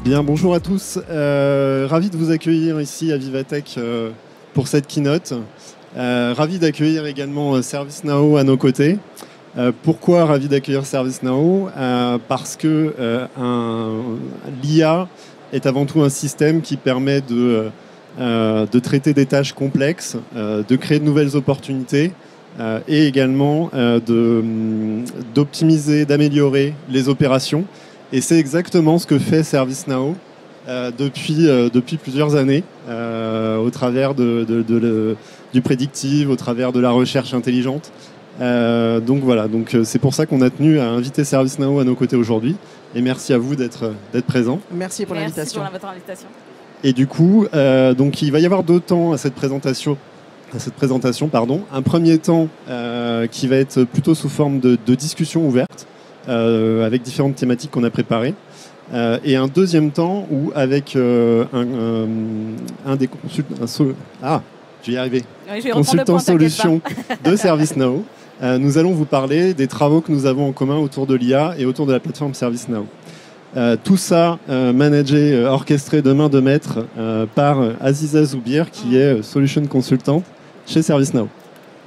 Bien, bonjour à tous. Ravi de vous accueillir ici à Vivatech pour cette keynote. Ravi d'accueillir également ServiceNow à nos côtés. Pourquoi ravi d'accueillir ServiceNow? Parce que l'IA est avant tout un système qui permet de traiter des tâches complexes, de créer de nouvelles opportunités et également d'optimiser, d'améliorer les opérations. Et c'est exactement ce que fait ServiceNow depuis plusieurs années, au travers du prédictive, au travers de la recherche intelligente. Donc voilà, c'est pour ça qu'on a tenu à inviter ServiceNow à nos côtés aujourd'hui. Et merci à vous d'être présents. Merci pour l'invitation. Merci pour votre invitation. Et du coup, donc il va y avoir deux temps à cette présentation. Un premier temps qui va être plutôt sous forme de discussion ouverte avec différentes thématiques qu'on a préparées. Et un deuxième temps où avec un des consultants... je vais y arriver. Oui, Consultant solution de ServiceNow. Nous allons vous parler des travaux que nous avons en commun autour de l'IA et autour de la plateforme ServiceNow. Tout ça managé, orchestré de main de maître par Aziza Zoubir, qui est Solution Consultant chez ServiceNow.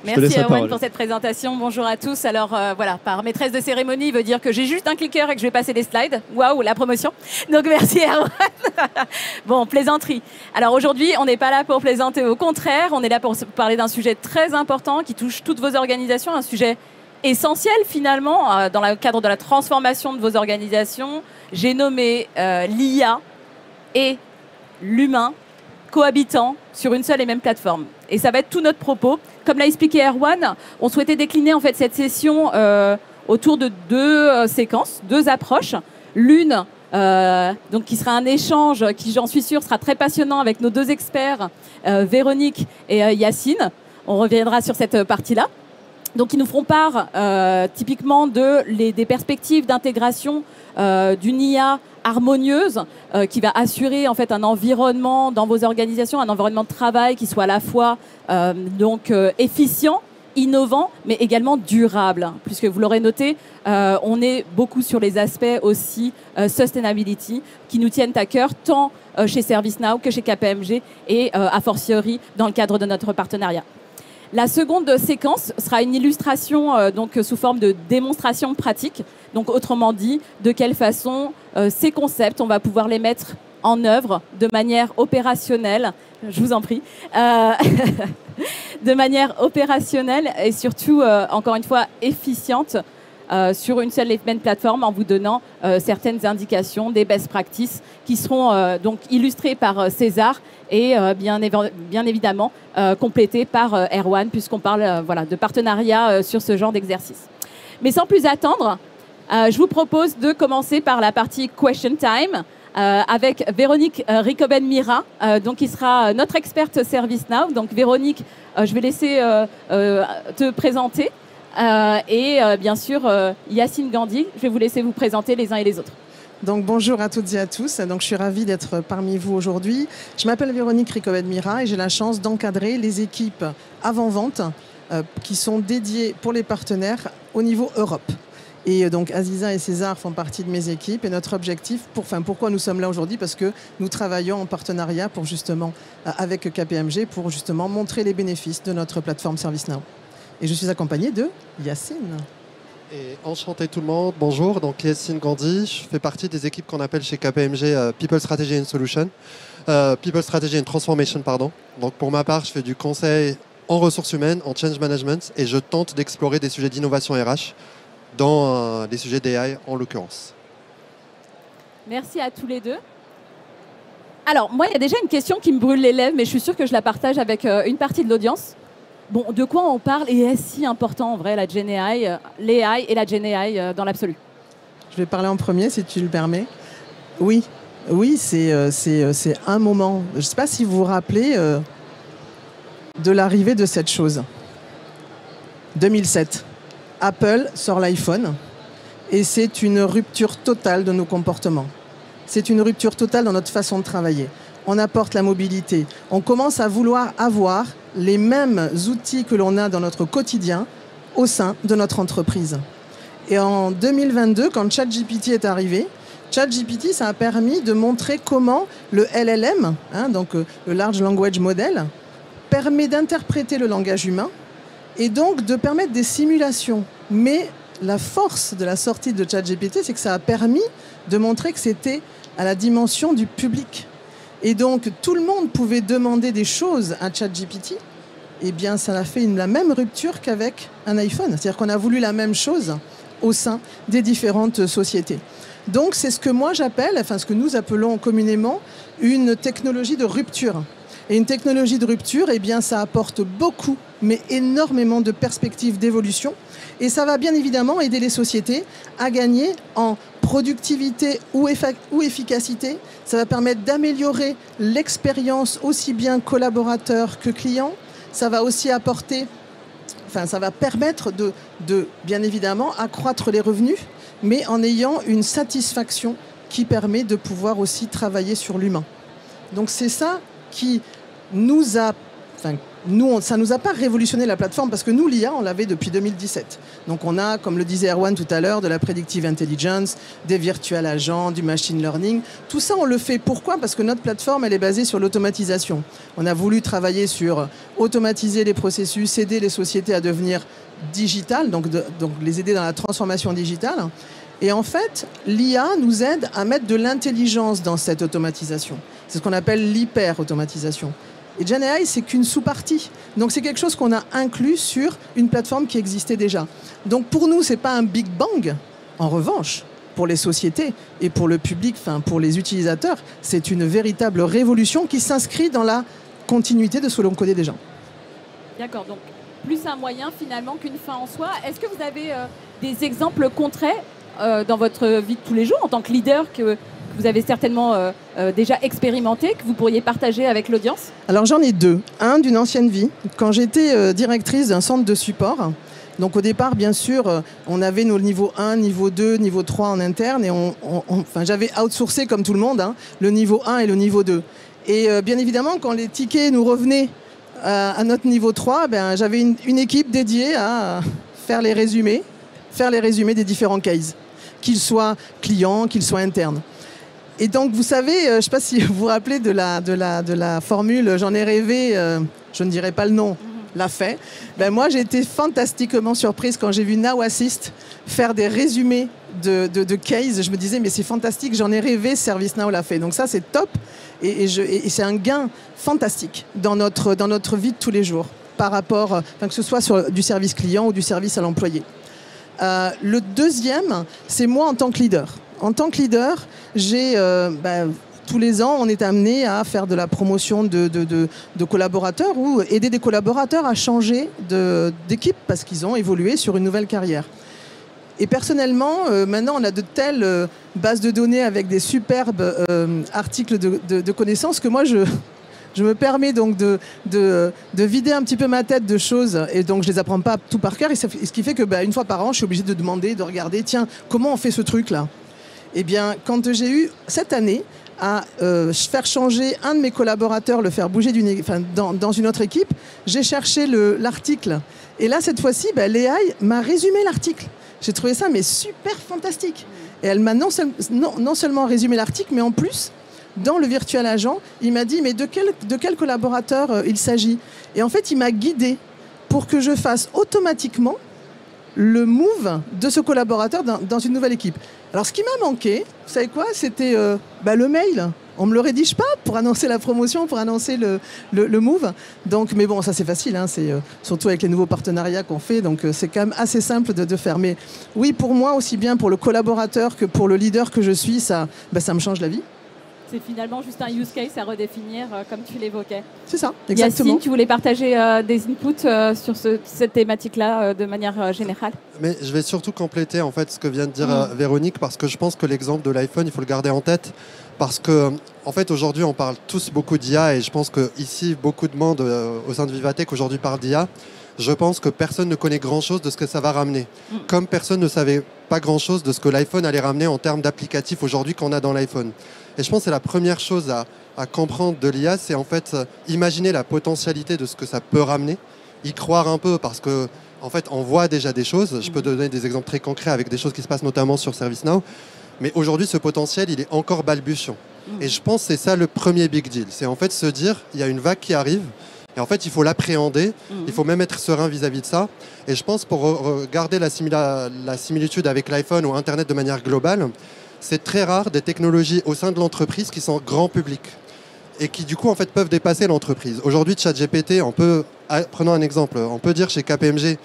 Merci Erwan pour cette présentation. Bonjour à tous. Alors voilà, par maîtresse de cérémonie veut dire que j'ai juste un clicker et que je vais passer des slides. Waouh, la promotion. Donc merci Erwan. Bon, plaisanterie. Alors aujourd'hui, on n'est pas là pour plaisanter, au contraire, on est là pour parler d'un sujet très important qui touche toutes vos organisations, un sujet essentiel finalement dans le cadre de la transformation de vos organisations. J'ai nommé l'IA et l'humain cohabitant sur une seule et même plateforme. Et ça va être tout notre propos. Comme l'a expliqué Erwan, on souhaitait décliner en fait cette session autour de deux séquences, deux approches. L'une, donc qui sera un échange qui, j'en suis sûre, sera très passionnant avec nos deux experts, Véronique et Yacine. On reviendra sur cette partie-là. Donc, ils nous feront part typiquement des perspectives d'intégration d'une IA harmonieuse qui va assurer en fait un environnement dans vos organisations, un environnement de travail qui soit à la fois efficient, innovant, mais également durable. Puisque vous l'aurez noté, on est beaucoup sur les aspects aussi sustainability qui nous tiennent à cœur tant chez ServiceNow que chez KPMG et a fortiori dans le cadre de notre partenariat. La seconde séquence sera une illustration sous forme de démonstration pratique. Donc autrement dit, de quelle façon ces concepts, on va pouvoir les mettre en œuvre de manière opérationnelle, je vous en prie, de manière opérationnelle et surtout, encore une fois, efficiente sur une seule et même plateforme en vous donnant certaines indications, des best practices qui seront donc illustrées par César et bien évidemment complétées par Erwan puisqu'on parle de partenariat sur ce genre d'exercice. Mais sans plus attendre, je vous propose de commencer par la partie Question Time avec Véronique Ricoben-Mira, qui sera notre experte ServiceNow. Donc Véronique, je vais laisser te présenter. Et bien sûr, Yacine Gandhi, je vais vous laisser vous présenter les uns et les autres. Donc bonjour à toutes et à tous. Donc je suis ravie d'être parmi vous aujourd'hui. Je m'appelle Véronique Ricoben-Mira et j'ai la chance d'encadrer les équipes avant-vente qui sont dédiées pour les partenaires au niveau Europe. Et donc Aziza et César font partie de mes équipes et notre objectif, pourquoi nous sommes là aujourd'hui, parce que nous travaillons en partenariat pour justement avec KPMG pour justement montrer les bénéfices de notre plateforme ServiceNow. Et je suis accompagnée de Yacine. Et enchanté tout le monde, bonjour, donc Yacine Gandhi, je fais partie des équipes qu'on appelle chez KPMG People Strategy and Solution, People Strategy and Transformation, pardon. Donc pour ma part, je fais du conseil en ressources humaines, en change management, et je tente d'explorer des sujets d'innovation RH dans des sujets d'AI en l'occurrence. Merci à tous les deux. Alors moi, il y a déjà une question qui me brûle les lèvres, mais je suis sûre que je la partage avec une partie de l'audience. Bon, de quoi on parle et est-ce si important en vrai la Gen AI, l'AI et la Gen AI dans l'absolu? Je vais parler en premier si tu le permets. Oui, c'est un moment. Je ne sais pas si vous vous rappelez de l'arrivée de cette chose. 2007, Apple sort l'iPhone et c'est une rupture totale de nos comportements. C'est une rupture totale dans notre façon de travailler. On apporte la mobilité. On commence à vouloir avoir les mêmes outils que l'on a dans notre quotidien au sein de notre entreprise. Et en 2022, quand ChatGPT est arrivé, ChatGPT, ça a permis de montrer comment le LLM, donc le Large Language Model, permet d'interpréter le langage humain et donc de permettre des simulations. Mais la force de la sortie de ChatGPT, c'est que ça a permis de montrer que c'était à la dimension du public. Et donc, tout le monde pouvait demander des choses à ChatGPT. Eh bien, ça a fait la même rupture qu'avec un iPhone. C'est-à-dire qu'on a voulu la même chose au sein des différentes sociétés. Donc, c'est ce que moi j'appelle, enfin ce que nous appelons communément, une technologie de rupture. Et une technologie de rupture, eh bien, ça apporte beaucoup, mais énormément de perspectives d'évolution. Et ça va bien évidemment aider les sociétés à gagner en productivité ou efficacité. Ça va permettre d'améliorer l'expérience aussi bien collaborateur que client. Ça va aussi apporter, ça va permettre de bien évidemment accroître les revenus, mais en ayant une satisfaction qui permet de pouvoir aussi travailler sur l'humain. Donc c'est ça qui nous a... ça ne nous a pas révolutionné la plateforme parce que nous, l'IA, on l'avait depuis 2017. Donc on a, comme le disait Erwan tout à l'heure, de la predictive intelligence, des virtual agents, du machine learning. Tout ça, on le fait. Pourquoi ? Parce que notre plateforme, elle est basée sur l'automatisation. On a voulu travailler sur automatiser les processus, aider les sociétés à devenir digitales, donc les aider dans la transformation digitale. Et en fait, l'IA nous aide à mettre de l'intelligence dans cette automatisation. C'est ce qu'on appelle l'hyper-automatisation. Et GenAI, c'est qu'une sous-partie. Donc, c'est quelque chose qu'on a inclus sur une plateforme qui existait déjà. Donc, pour nous, ce n'est pas un Big Bang. En revanche, pour les sociétés et pour le public, pour les utilisateurs, c'est une véritable révolution qui s'inscrit dans la continuité de ce que l'on connaît déjà. D'accord. Donc, plus un moyen, finalement, qu'une fin en soi. Est-ce que vous avez des exemples concrets dans votre vie de tous les jours, en tant que leader, que vous avez certainement déjà expérimenté, que vous pourriez partager avec l'audience ? Alors j'en ai deux. Un d'une ancienne vie. Quand j'étais directrice d'un centre de support, donc au départ, bien sûr, on avait nos niveaux 1, niveau 2, niveau 3 en interne, et j'avais outsourcé comme tout le monde, le niveau 1 et le niveau 2. Et bien évidemment, quand les tickets nous revenaient à notre niveau 3, j'avais une équipe dédiée à faire les résumés des différents cases, qu'ils soient clients, qu'ils soient internes. Et donc, vous savez, je ne sais pas si vous vous rappelez de la formule « j'en ai rêvé, je ne dirai pas le nom, l'a fait ». Moi, j'ai été fantastiquement surprise quand j'ai vu Now Assist faire des résumés de case. Je me disais, mais c'est fantastique, j'en ai rêvé, ServiceNow l'a fait. Donc ça, c'est top et c'est un gain fantastique dans notre vie de tous les jours, par rapport, que ce soit sur du service client ou du service à l'employé. Le deuxième, c'est moi en tant que leader. En tant que leader, tous les ans, on est amené à faire de la promotion de collaborateurs ou aider des collaborateurs à changer d'équipe parce qu'ils ont évolué sur une nouvelle carrière. Et personnellement, maintenant, on a de telles bases de données avec des superbes articles de connaissances que moi, je me permets donc de vider un petit peu ma tête de choses et donc je les apprends pas tout par cœur. Et ce qui fait que une fois par an, je suis obligée de demander, de regarder, tiens, comment on fait ce truc-là ? Eh bien, quand j'ai eu cette année à faire changer un de mes collaborateurs, le faire bouger dans une autre équipe, j'ai cherché l'article. Et là, cette fois-ci, l'AI m'a résumé l'article. J'ai trouvé ça super fantastique. Et elle m'a non seulement résumé l'article, mais en plus, dans le virtual agent, il m'a dit, mais de quel collaborateur il s'agit ? Et en fait, il m'a guidé pour que je fasse automatiquement le move de ce collaborateur dans une nouvelle équipe. Alors, ce qui m'a manqué, vous savez quoi ? C'était le mail. On me le rédige pas pour annoncer la promotion, pour annoncer le move. Donc, mais bon, ça c'est facile, c'est surtout avec les nouveaux partenariats qu'on fait. Donc, c'est quand même assez simple de faire. Mais oui, pour moi, aussi bien pour le collaborateur que pour le leader que je suis, ça me change la vie. C'est finalement juste un use case à redéfinir, comme tu l'évoquais. C'est ça, exactement. Yacine, tu voulais partager des inputs sur cette thématique-là de manière générale ? Mais je vais surtout compléter en fait ce que vient de dire Véronique, parce que je pense que l'exemple de l'iPhone, il faut le garder en tête. Parce que, en fait, aujourd'hui, on parle tous beaucoup d'IA et je pense qu'ici, beaucoup de monde au sein de Vivatech aujourd'hui parle d'IA. Je pense que personne ne connaît grand-chose de ce que ça va ramener. Comme personne ne savait pas grand-chose de ce que l'iPhone allait ramener en termes d'applicatifs aujourd'hui qu'on a dans l'iPhone. Et je pense que c'est la première chose à comprendre de l'IA, c'est en fait imaginer la potentialité de ce que ça peut ramener, y croire un peu parce que en fait, on voit déjà des choses. Je peux donner des exemples très concrets avec des choses qui se passent notamment sur ServiceNow. Mais aujourd'hui, ce potentiel, il est encore balbutiant. Et je pense que c'est ça le premier big deal. C'est en fait se dire, il y a une vague qui arrive, et en fait, il faut l'appréhender, il faut même être serein vis-à-vis de ça. Et je pense, pour regarder la similitude avec l'iPhone ou Internet de manière globale, c'est très rare des technologies au sein de l'entreprise qui sont grand public et qui, du coup, en fait, peuvent dépasser l'entreprise. Aujourd'hui, ChatGPT, prenons un exemple, on peut dire chez KPMG,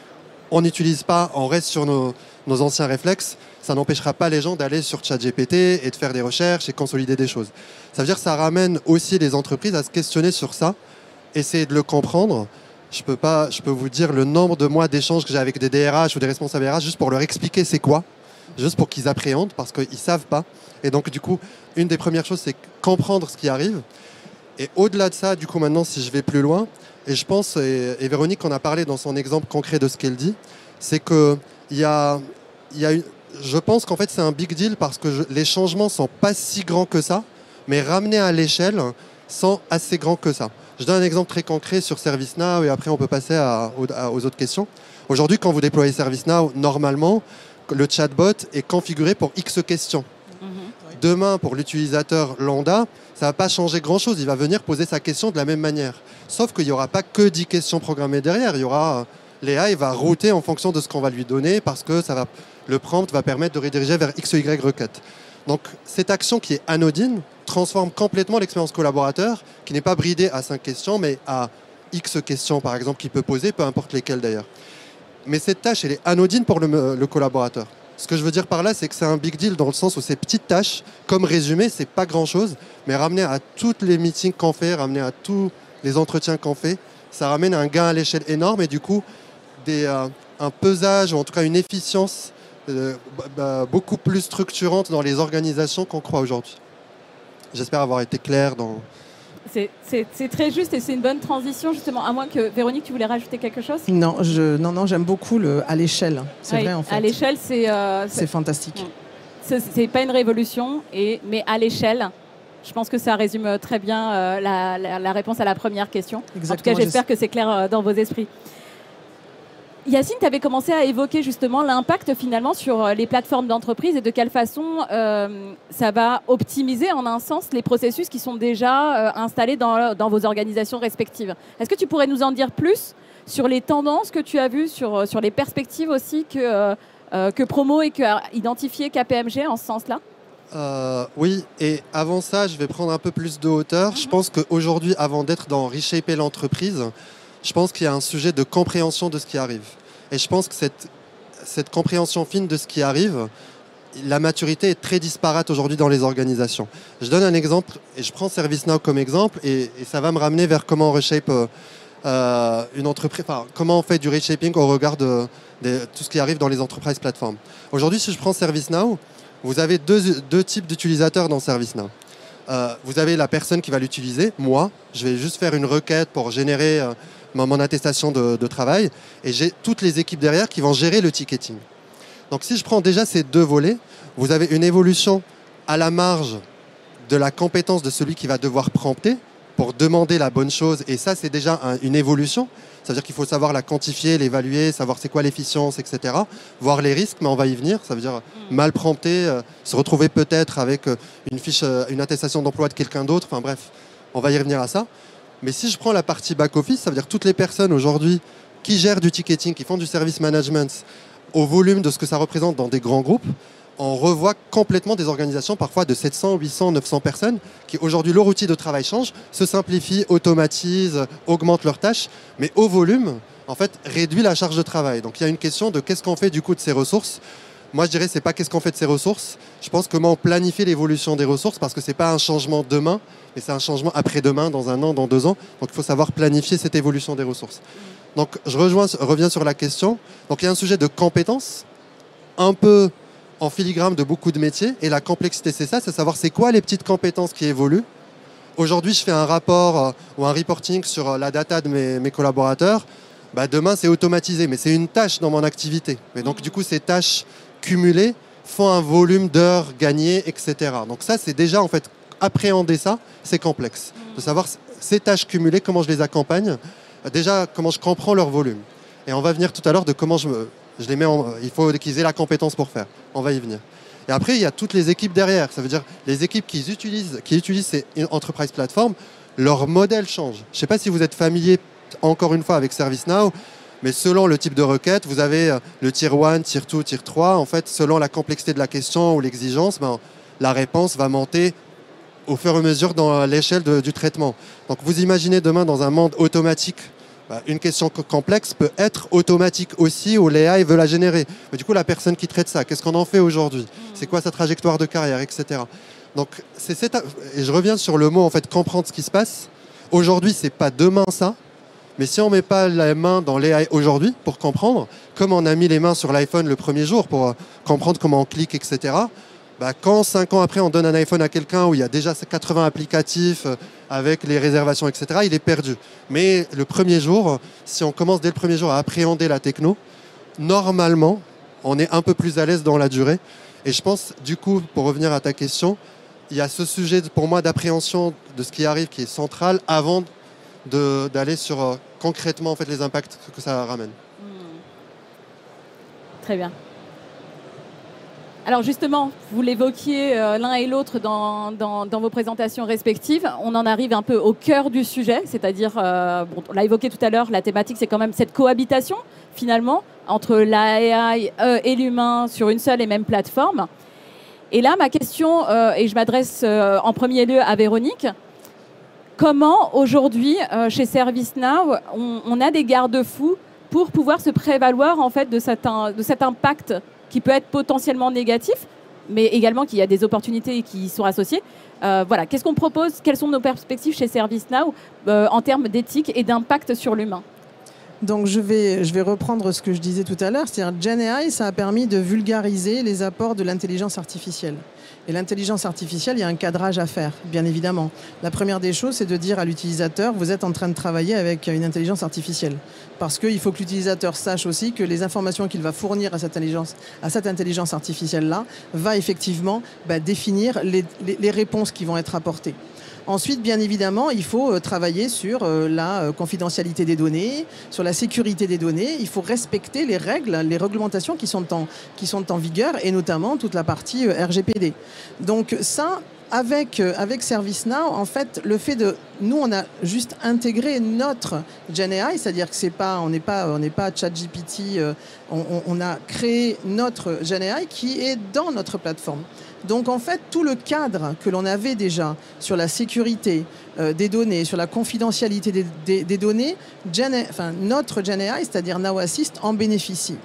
on n'utilise pas, on reste sur nos anciens réflexes. Ça n'empêchera pas les gens d'aller sur ChatGPT et de faire des recherches et consolider des choses. Ça veut dire que ça ramène aussi les entreprises à se questionner sur ça, essayer de le comprendre. Je peux vous dire le nombre de mois d'échanges que j'ai avec des DRH ou des responsables RH juste pour leur expliquer c'est quoi, juste pour qu'ils appréhendent parce qu'ils ne savent pas. Et donc, du coup, une des premières choses, c'est comprendre ce qui arrive. Et au-delà de ça, du coup, maintenant, si je vais plus loin, et je pense, et Véronique en a parlé dans son exemple concret de ce qu'elle dit, c'est qu'il y a je pense qu'en fait, c'est un big deal parce que les changements ne sont pas si grands que ça, mais ramenés à l'échelle sont assez grands que ça. Je donne un exemple très concret sur ServiceNow et après, on peut passer aux autres questions. Aujourd'hui, quand vous déployez ServiceNow, normalement, le chatbot est configuré pour X questions. Demain, pour l'utilisateur lambda, ça ne va pas changer grand-chose. Il va venir poser sa question de la même manière. Sauf qu'il n'y aura pas que 10 questions programmées derrière. Il y aura... L'AI va router en fonction de ce qu'on va lui donner parce que le prompt va permettre de rediriger vers X ou Y requête. Donc, cette action qui est anodine transforme complètement l'expérience collaborateur, qui n'est pas bridée à 5 questions, mais à X questions, par exemple, qu'il peut poser, peu importe lesquelles d'ailleurs. Mais cette tâche, elle est anodine pour le collaborateur. Ce que je veux dire par là, c'est que c'est un big deal dans le sens où ces petites tâches, comme résumé, c'est pas grand-chose, mais ramené à tous les meetings qu'on fait, ramené à tous les entretiens qu'on fait, ça ramène un gain à l'échelle énorme et du coup, un pesage, ou en tout cas une efficience beaucoup plus structurante dans les organisations qu'on croit aujourd'hui. J'espère avoir été clair dans... C'est très juste et c'est une bonne transition justement, à moins que Véronique, tu voulais rajouter quelque chose? Non, j'aime beaucoup à l'échelle. C'est vrai en fait. À l'échelle, c'est fantastique. C'est pas une révolution, mais à l'échelle, je pense que ça résume très bien la réponse à la première question. Exactement, en tout cas, j'espère que c'est clair dans vos esprits. Yacine, tu avais commencé à évoquer justement l'impact finalement sur les plateformes d'entreprise et de quelle façon ça va optimiser en un sens les processus qui sont déjà installés dans vos organisations respectives. Est-ce que tu pourrais nous en dire plus sur les tendances que tu as vues, sur les perspectives aussi que Promo et qu'a identifié KPMG en ce sens-là? Oui, et avant ça, je vais prendre un peu plus de hauteur. Je pense qu'aujourd'hui, avant d'être dans reshaper l'entreprise, je pense qu'il y a un sujet de compréhension de ce qui arrive. Et je pense que cette compréhension fine de ce qui arrive, la maturité est très disparate aujourd'hui dans les organisations. Je donne un exemple, et je prends ServiceNow comme exemple, et ça va me ramener vers comment on reshape une entreprise, enfin, comment on fait du reshaping au regard de tout ce qui arrive dans les enterprise platforms. Aujourd'hui, si je prends ServiceNow, vous avez deux types d'utilisateurs dans ServiceNow. Vous avez la personne qui va l'utiliser, moi, je vais juste faire une requête pour générer mon attestation de travail, et j'ai toutes les équipes derrière qui vont gérer le ticketing. Donc si je prends déjà ces deux volets, vous avez une évolution à la marge de la compétence de celui qui va devoir prompter pour demander la bonne chose, et ça c'est déjà une évolution. Ça veut dire qu'il faut savoir la quantifier, l'évaluer, savoir c'est quoi l'efficience, etc. Voir les risques, mais on va y venir. Ça veut dire mal prompter, se retrouver peut-être avec une attestation d'emploi de quelqu'un d'autre. Enfin bref, on va y revenir à ça. Mais si je prends la partie back-office, ça veut dire toutes les personnes aujourd'hui qui gèrent du ticketing, qui font du service management au volume de ce que ça représente dans des grands groupes, on revoit complètement des organisations parfois de 700, 800, 900 personnes qui aujourd'hui leur outil de travail change, se simplifient, automatisent, augmentent leurs tâches, mais au volume, en fait, réduit la charge de travail. Donc il y a une question de qu'est-ce qu'on fait du coup de ces ressources. Moi je dirais c'est pas qu'est-ce qu'on fait de ces ressources, je pense comment on planifie l'évolution des ressources parce que c'est pas un changement demain, mais c'est un changement après-demain, dans 1 an, dans 2 ans. Donc il faut savoir planifier cette évolution des ressources. Donc je reviens sur la question. Donc il y a un sujet de compétences, un peu en filigrane de beaucoup de métiers, et la complexité c'est ça, c'est savoir c'est quoi les petites compétences qui évoluent. Aujourd'hui je fais un rapport ou un reporting sur la data de mes collaborateurs, demain c'est automatisé, mais c'est une tâche dans mon activité. Mais donc du coup ces tâches cumulées font un volume d'heures gagnées, etc. Donc ça c'est déjà en fait, appréhender ça, c'est complexe. De savoir ces tâches cumulées, comment je les accompagne, déjà comment je comprends leur volume. Et on va venir tout à l'heure de comment je les mets il faut qu'ils aient la compétence pour faire. On va y venir. Et après, il y a toutes les équipes derrière. Ça veut dire les équipes qui utilisent ces enterprise platforms, leur modèle change. Je ne sais pas si vous êtes familier, encore une fois, avec ServiceNow, mais selon le type de requête, vous avez le tier 1, tier 2, tier 3. En fait, selon la complexité de la question ou l'exigence, la réponse va monter au fur et à mesure dans l'échelle du traitement. Donc, vous imaginez demain, dans un monde automatique, une question complexe peut être automatique aussi, où l'AI veut la générer. Mais du coup, la personne qui traite ça, qu'est-ce qu'on en fait aujourd'hui? C'est quoi sa trajectoire de carrière, etc. Donc, et je reviens sur le mot, en fait, comprendre ce qui se passe. Aujourd'hui, c'est pas demain ça, mais si on ne met pas la main dans l'AI aujourd'hui pour comprendre, comme on a mis les mains sur l'iPhone le premier jour pour comprendre comment on clique, etc., quand 5 ans après on donne un iPhone à quelqu'un où il y a déjà 80 applicatifs avec les réservations, etc., il est perdu. Mais le premier jour, si on commence dès le premier jour à appréhender la techno, normalement, on est un peu plus à l'aise dans la durée. Et je pense, du coup, pour revenir à ta question, il y a ce sujet pour moi d'appréhension de ce qui arrive qui est central avant d'aller sur concrètement en fait, les impacts que ça ramène. Très bien. Alors justement, vous l'évoquiez l'un et l'autre dans vos présentations respectives. On en arrive un peu au cœur du sujet, c'est-à-dire, on l'a évoqué tout à l'heure, la thématique, c'est quand même cette cohabitation, finalement, entre l'AI et l'humain sur une seule et même plateforme. Et là, ma question, et je m'adresse en premier lieu à Véronique, comment aujourd'hui, chez ServiceNow, on a des garde-fous pour pouvoir se prévaloir en fait, de cet impact qui peut être potentiellement négatif, mais également qu'il y a des opportunités qui y sont associées. Voilà, qu'est-ce qu'on propose? Quelles sont nos perspectives chez ServiceNow en termes d'éthique et d'impact sur l'humain? Donc je vais reprendre ce que je disais tout à l'heure, c'est-à-dire GenAI, ça a permis de vulgariser les apports de l'intelligence artificielle. Et l'intelligence artificielle, il y a un cadrage à faire, bien évidemment. La première des choses, c'est de dire à l'utilisateur, vous êtes en train de travailler avec une intelligence artificielle. Parce qu'il faut que l'utilisateur sache aussi que les informations qu'il va fournir à cette intelligence artificielle-là va effectivement définir les réponses qui vont être apportées. Ensuite, bien évidemment, il faut travailler sur la confidentialité des données, sur la sécurité des données. Il faut respecter les règles, les réglementations qui sont en vigueur, et notamment toute la partie RGPD. Donc ça, avec ServiceNow, en fait, le fait de... Nous, on a juste intégré notre GenAI, c'est-à-dire que on n'est pas ChatGPT, on a créé notre GenAI qui est dans notre plateforme. Donc en fait, tout le cadre que l'on avait déjà sur la sécurité des données, sur la confidentialité des données, notre GenAI, c'est-à-dire Now Assist, en bénéficie.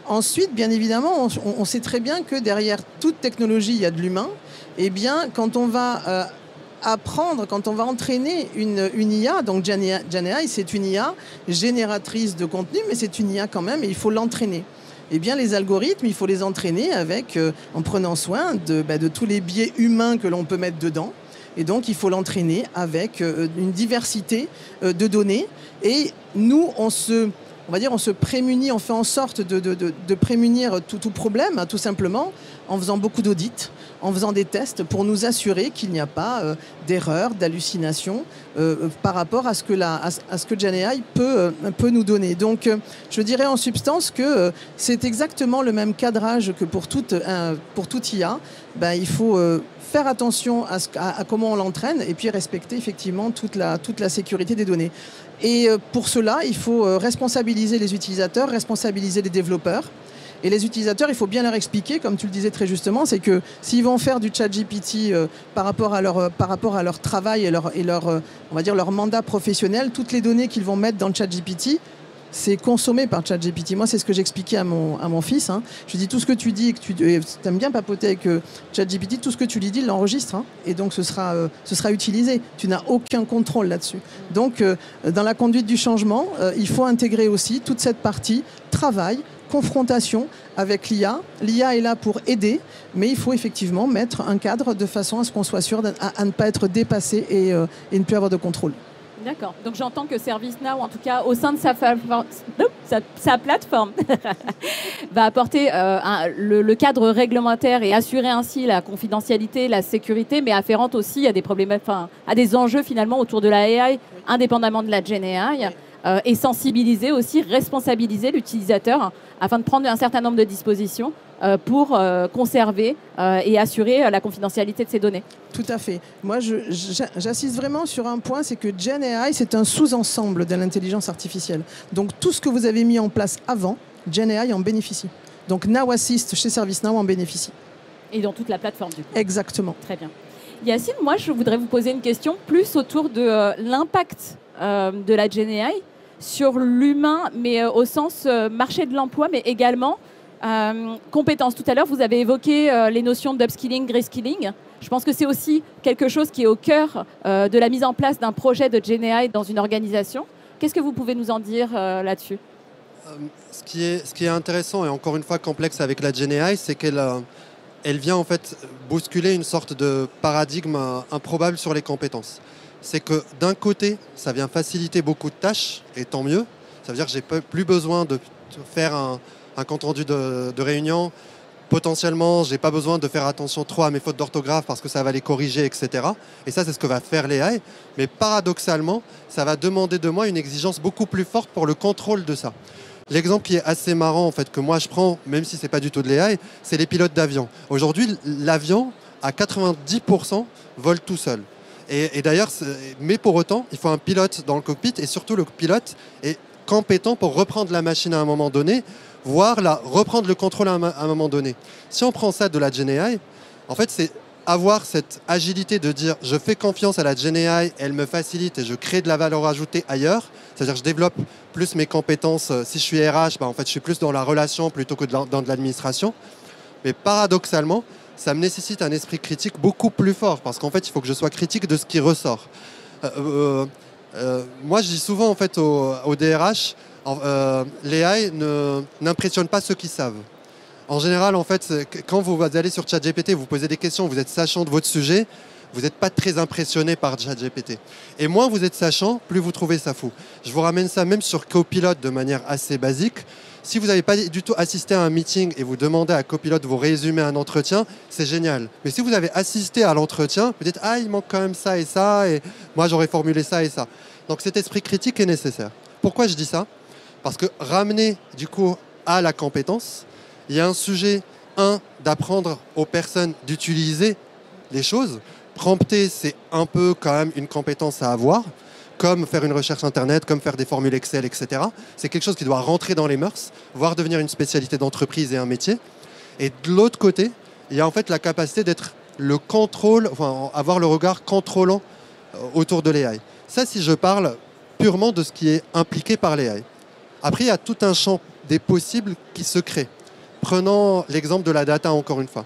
Ensuite, bien évidemment, on sait très bien que derrière toute technologie, il y a de l'humain. Eh bien, quand on va apprendre, quand on va entraîner une IA, donc GenAI, c'est une IA génératrice de contenu, mais c'est une IA quand même, et il faut l'entraîner. Eh bien, les algorithmes, il faut les entraîner en prenant soin de tous les biais humains que l'on peut mettre dedans. Et donc, il faut l'entraîner avec une diversité de données. Et nous, on se prémunit, on fait en sorte de prémunir tout problème, tout simplement, en faisant beaucoup d'audits, en faisant des tests pour nous assurer qu'il n'y a pas d'erreur, d'hallucination par rapport à ce que GenAI peut nous donner. Donc, je dirais en substance que c'est exactement le même cadrage que pour toute IA. Il faut faire attention à comment on l'entraîne et puis respecter effectivement toute la sécurité des données. Et pour cela, il faut responsabiliser les utilisateurs, responsabiliser les développeurs. Et les utilisateurs, il faut bien leur expliquer, comme tu le disais très justement, c'est que s'ils vont faire du ChatGPT par rapport à leur travail et leur mandat professionnel, toutes les données qu'ils vont mettre dans le ChatGPT, c'est consommé par ChatGPT. Moi, c'est ce que j'expliquais à mon fils. Je lui dis tout ce que tu dis, que tu aimes bien papoter avec ChatGPT, tout ce que tu lui dis, il l'enregistre. Et donc, ce sera utilisé. Tu n'as aucun contrôle là-dessus. Donc, dans la conduite du changement, il faut intégrer aussi toute cette partie travail, confrontation avec l'IA. L'IA est là pour aider, mais il faut effectivement mettre un cadre de façon à ce qu'on soit sûr à ne pas être dépassé et ne plus avoir de contrôle. D'accord. Donc j'entends que ServiceNow, en tout cas au sein de sa plateforme, va apporter le cadre réglementaire et assurer ainsi la confidentialité, la sécurité, mais afférente aussi à des problèmes, à des enjeux finalement autour de la AI, indépendamment de la GenAI, et sensibiliser aussi, responsabiliser l'utilisateur afin de prendre un certain nombre de dispositions pour conserver et assurer la confidentialité de ces données. Tout à fait. Moi, j'insiste vraiment sur un point, c'est que GenAI, c'est un sous-ensemble de l'intelligence artificielle. Donc, tout ce que vous avez mis en place avant, GenAI en bénéficie. Donc, Now Assist chez ServiceNow en bénéficie. Et dans toute la plateforme, du coup. Exactement. Très bien. Yacine, moi, je voudrais vous poser une question plus autour de l'impact de la GenAI sur l'humain, mais au sens marché de l'emploi, mais également compétences. Tout à l'heure, vous avez évoqué les notions d'upskilling, reskilling. Je pense que c'est aussi quelque chose qui est au cœur de la mise en place d'un projet de GenAI dans une organisation. Qu'est-ce que vous pouvez nous en dire là-dessus ? Ce qui est intéressant et encore une fois complexe avec la GenAI, c'est qu'elle vient en fait bousculer une sorte de paradigme improbable sur les compétences. C'est que d'un côté, ça vient faciliter beaucoup de tâches, et tant mieux. Ça veut dire que j'ai plus besoin de faire un compte rendu de réunion. Potentiellement, je n'ai pas besoin de faire attention trop à mes fautes d'orthographe parce que ça va les corriger, etc. Et ça, c'est ce que va faire l'AI. Mais paradoxalement, ça va demander de moi une exigence beaucoup plus forte pour le contrôle de ça. L'exemple qui est assez marrant, en fait, que moi je prends, même si ce n'est pas du tout de l'AI, c'est les pilotes d'avion. Aujourd'hui, l'avion, à 90%, vole tout seul. Et d'ailleurs, mais pour autant, il faut un pilote dans le cockpit et surtout le pilote est compétent pour reprendre la machine à un moment donné, voire reprendre le contrôle à un moment donné. Si on prend ça de la GenAI, en fait, c'est avoir cette agilité de dire je fais confiance à la GenAI, elle me facilite et je crée de la valeur ajoutée ailleurs. C'est-à-dire que je développe plus mes compétences. Si je suis RH, en fait, je suis plus dans la relation plutôt que dans de l'administration. Mais paradoxalement, ça me nécessite un esprit critique beaucoup plus fort parce qu'en fait, il faut que je sois critique de ce qui ressort. Moi, je dis souvent en fait au DRH, l'AI n'impressionne pas ceux qui savent. En général, en fait, quand vous allez sur ChatGPT, vous posez des questions, vous êtes sachant de votre sujet, vous n'êtes pas très impressionné par ChatGPT. Et moins vous êtes sachant, plus vous trouvez ça fou. Je vous ramène ça même sur Copilot de manière assez basique. Si vous n'avez pas du tout assisté à un meeting et vous demandez à Copilot de vous résumer un entretien, c'est génial. Mais si vous avez assisté à l'entretien, vous dites « Ah, il manque quand même ça et ça, et moi j'aurais formulé ça et ça ». Donc cet esprit critique est nécessaire. Pourquoi je dis ça ? Parce que ramener du coup à la compétence, il y a un sujet, d'apprendre aux personnes d'utiliser les choses. Prompter, c'est un peu quand même une compétence à avoir, comme faire une recherche Internet, comme faire des formules Excel, etc. C'est quelque chose qui doit rentrer dans les mœurs, voire devenir une spécialité d'entreprise et un métier. Et de l'autre côté, il y a en fait la capacité d'être le contrôle, enfin avoir le regard contrôlant autour de l'AI. Ça, si je parle purement de ce qui est impliqué par l'AI. Après, il y a tout un champ des possibles qui se crée. Prenons l'exemple de la data encore une fois.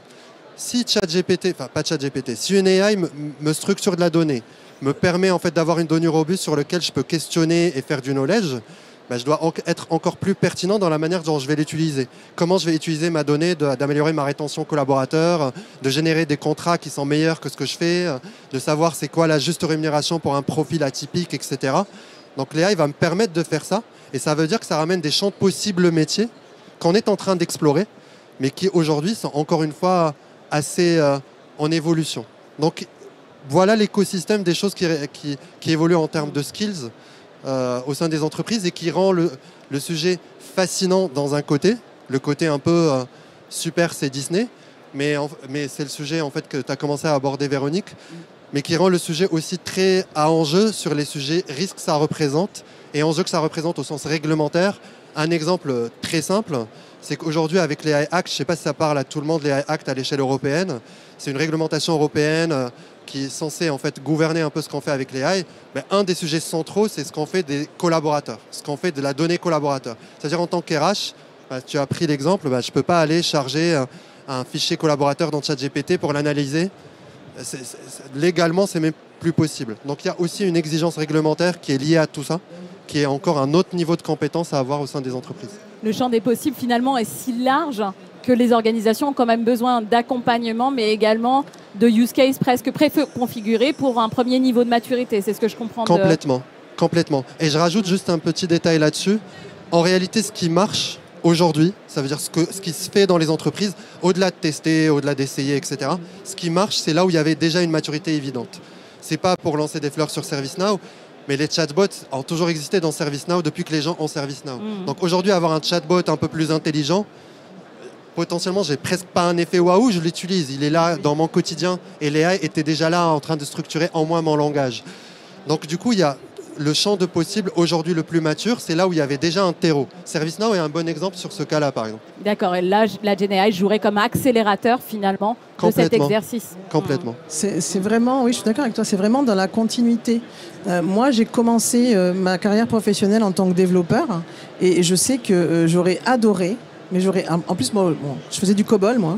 Si ChatGPT, enfin pas ChatGPT, si une AI me structure de la donnée, me permet en fait d'avoir une donnée robuste sur laquelle je peux questionner et faire du knowledge, je dois être encore plus pertinent dans la manière dont je vais l'utiliser. Comment je vais utiliser ma donnée, d'améliorer ma rétention collaborateur, de générer des contrats qui sont meilleurs que ce que je fais, de savoir c'est quoi la juste rémunération pour un profil atypique, etc. Donc l'AI va me permettre de faire ça, et ça veut dire que ça ramène des champs de possibles métiers qu'on est en train d'explorer, mais qui aujourd'hui sont encore une fois assez en évolution. Donc voilà l'écosystème des choses qui évoluent en termes de skills au sein des entreprises et qui rend le sujet fascinant dans un côté. Le côté un peu super, c'est Disney, mais c'est le sujet en fait, que tu as commencé à aborder, Véronique, mais qui rend le sujet aussi très à enjeu sur les sujets risques que ça représente et enjeux que ça représente au sens réglementaire. Un exemple très simple, c'est qu'aujourd'hui, avec les AI Act, je ne sais pas si ça parle à tout le monde, les AI Act à l'échelle européenne, c'est une réglementation européenne qui est censée en fait, gouverner un peu ce qu'on fait avec les AI. Un des sujets centraux, c'est ce qu'on fait des collaborateurs, ce qu'on fait de la donnée collaborateur. C'est-à-dire en tant qu'RH, tu as pris l'exemple, je ne peux pas aller charger un fichier collaborateur dans ChatGPT pour l'analyser. Légalement, c'est même plus possible. Donc il y a aussi une exigence réglementaire qui est liée à tout ça, qui est encore un autre niveau de compétence à avoir au sein des entreprises. Le champ des possibles, finalement, est si large que les organisations ont quand même besoin d'accompagnement, mais également de use case presque préconfigurés pour un premier niveau de maturité. C'est ce que je comprends. Complètement. Et je rajoute juste un petit détail là-dessus. En réalité, ce qui marche aujourd'hui, ça veut dire ce qui se fait dans les entreprises, au-delà de tester, au-delà d'essayer, etc. Ce qui marche, c'est là où il y avait déjà une maturité évidente. C'est pas pour lancer des fleurs sur ServiceNow, Mais les chatbots ont toujours existé dans ServiceNow depuis que les gens ont ServiceNow. Donc aujourd'hui, avoir un chatbot un peu plus intelligent, potentiellement, j'ai presque pas un effet waouh, je l'utilise. Il est là dans mon quotidien et l'AI était déjà là en train de structurer en moi mon langage. Donc du coup, il y a le champ de possibles aujourd'hui le plus mature, c'est là où il y avait déjà un terreau. ServiceNow est un bon exemple sur ce cas-là, par exemple. D'accord, et là, la GenAI jouerait comme accélérateur finalement de cet exercice. Complètement. C'est vraiment, oui, je suis d'accord avec toi, c'est vraiment dans la continuité. Moi, j'ai commencé ma carrière professionnelle en tant que développeur et je sais que j'aurais adoré. Mais j'aurais, en plus, moi, bon, je faisais du COBOL, moi.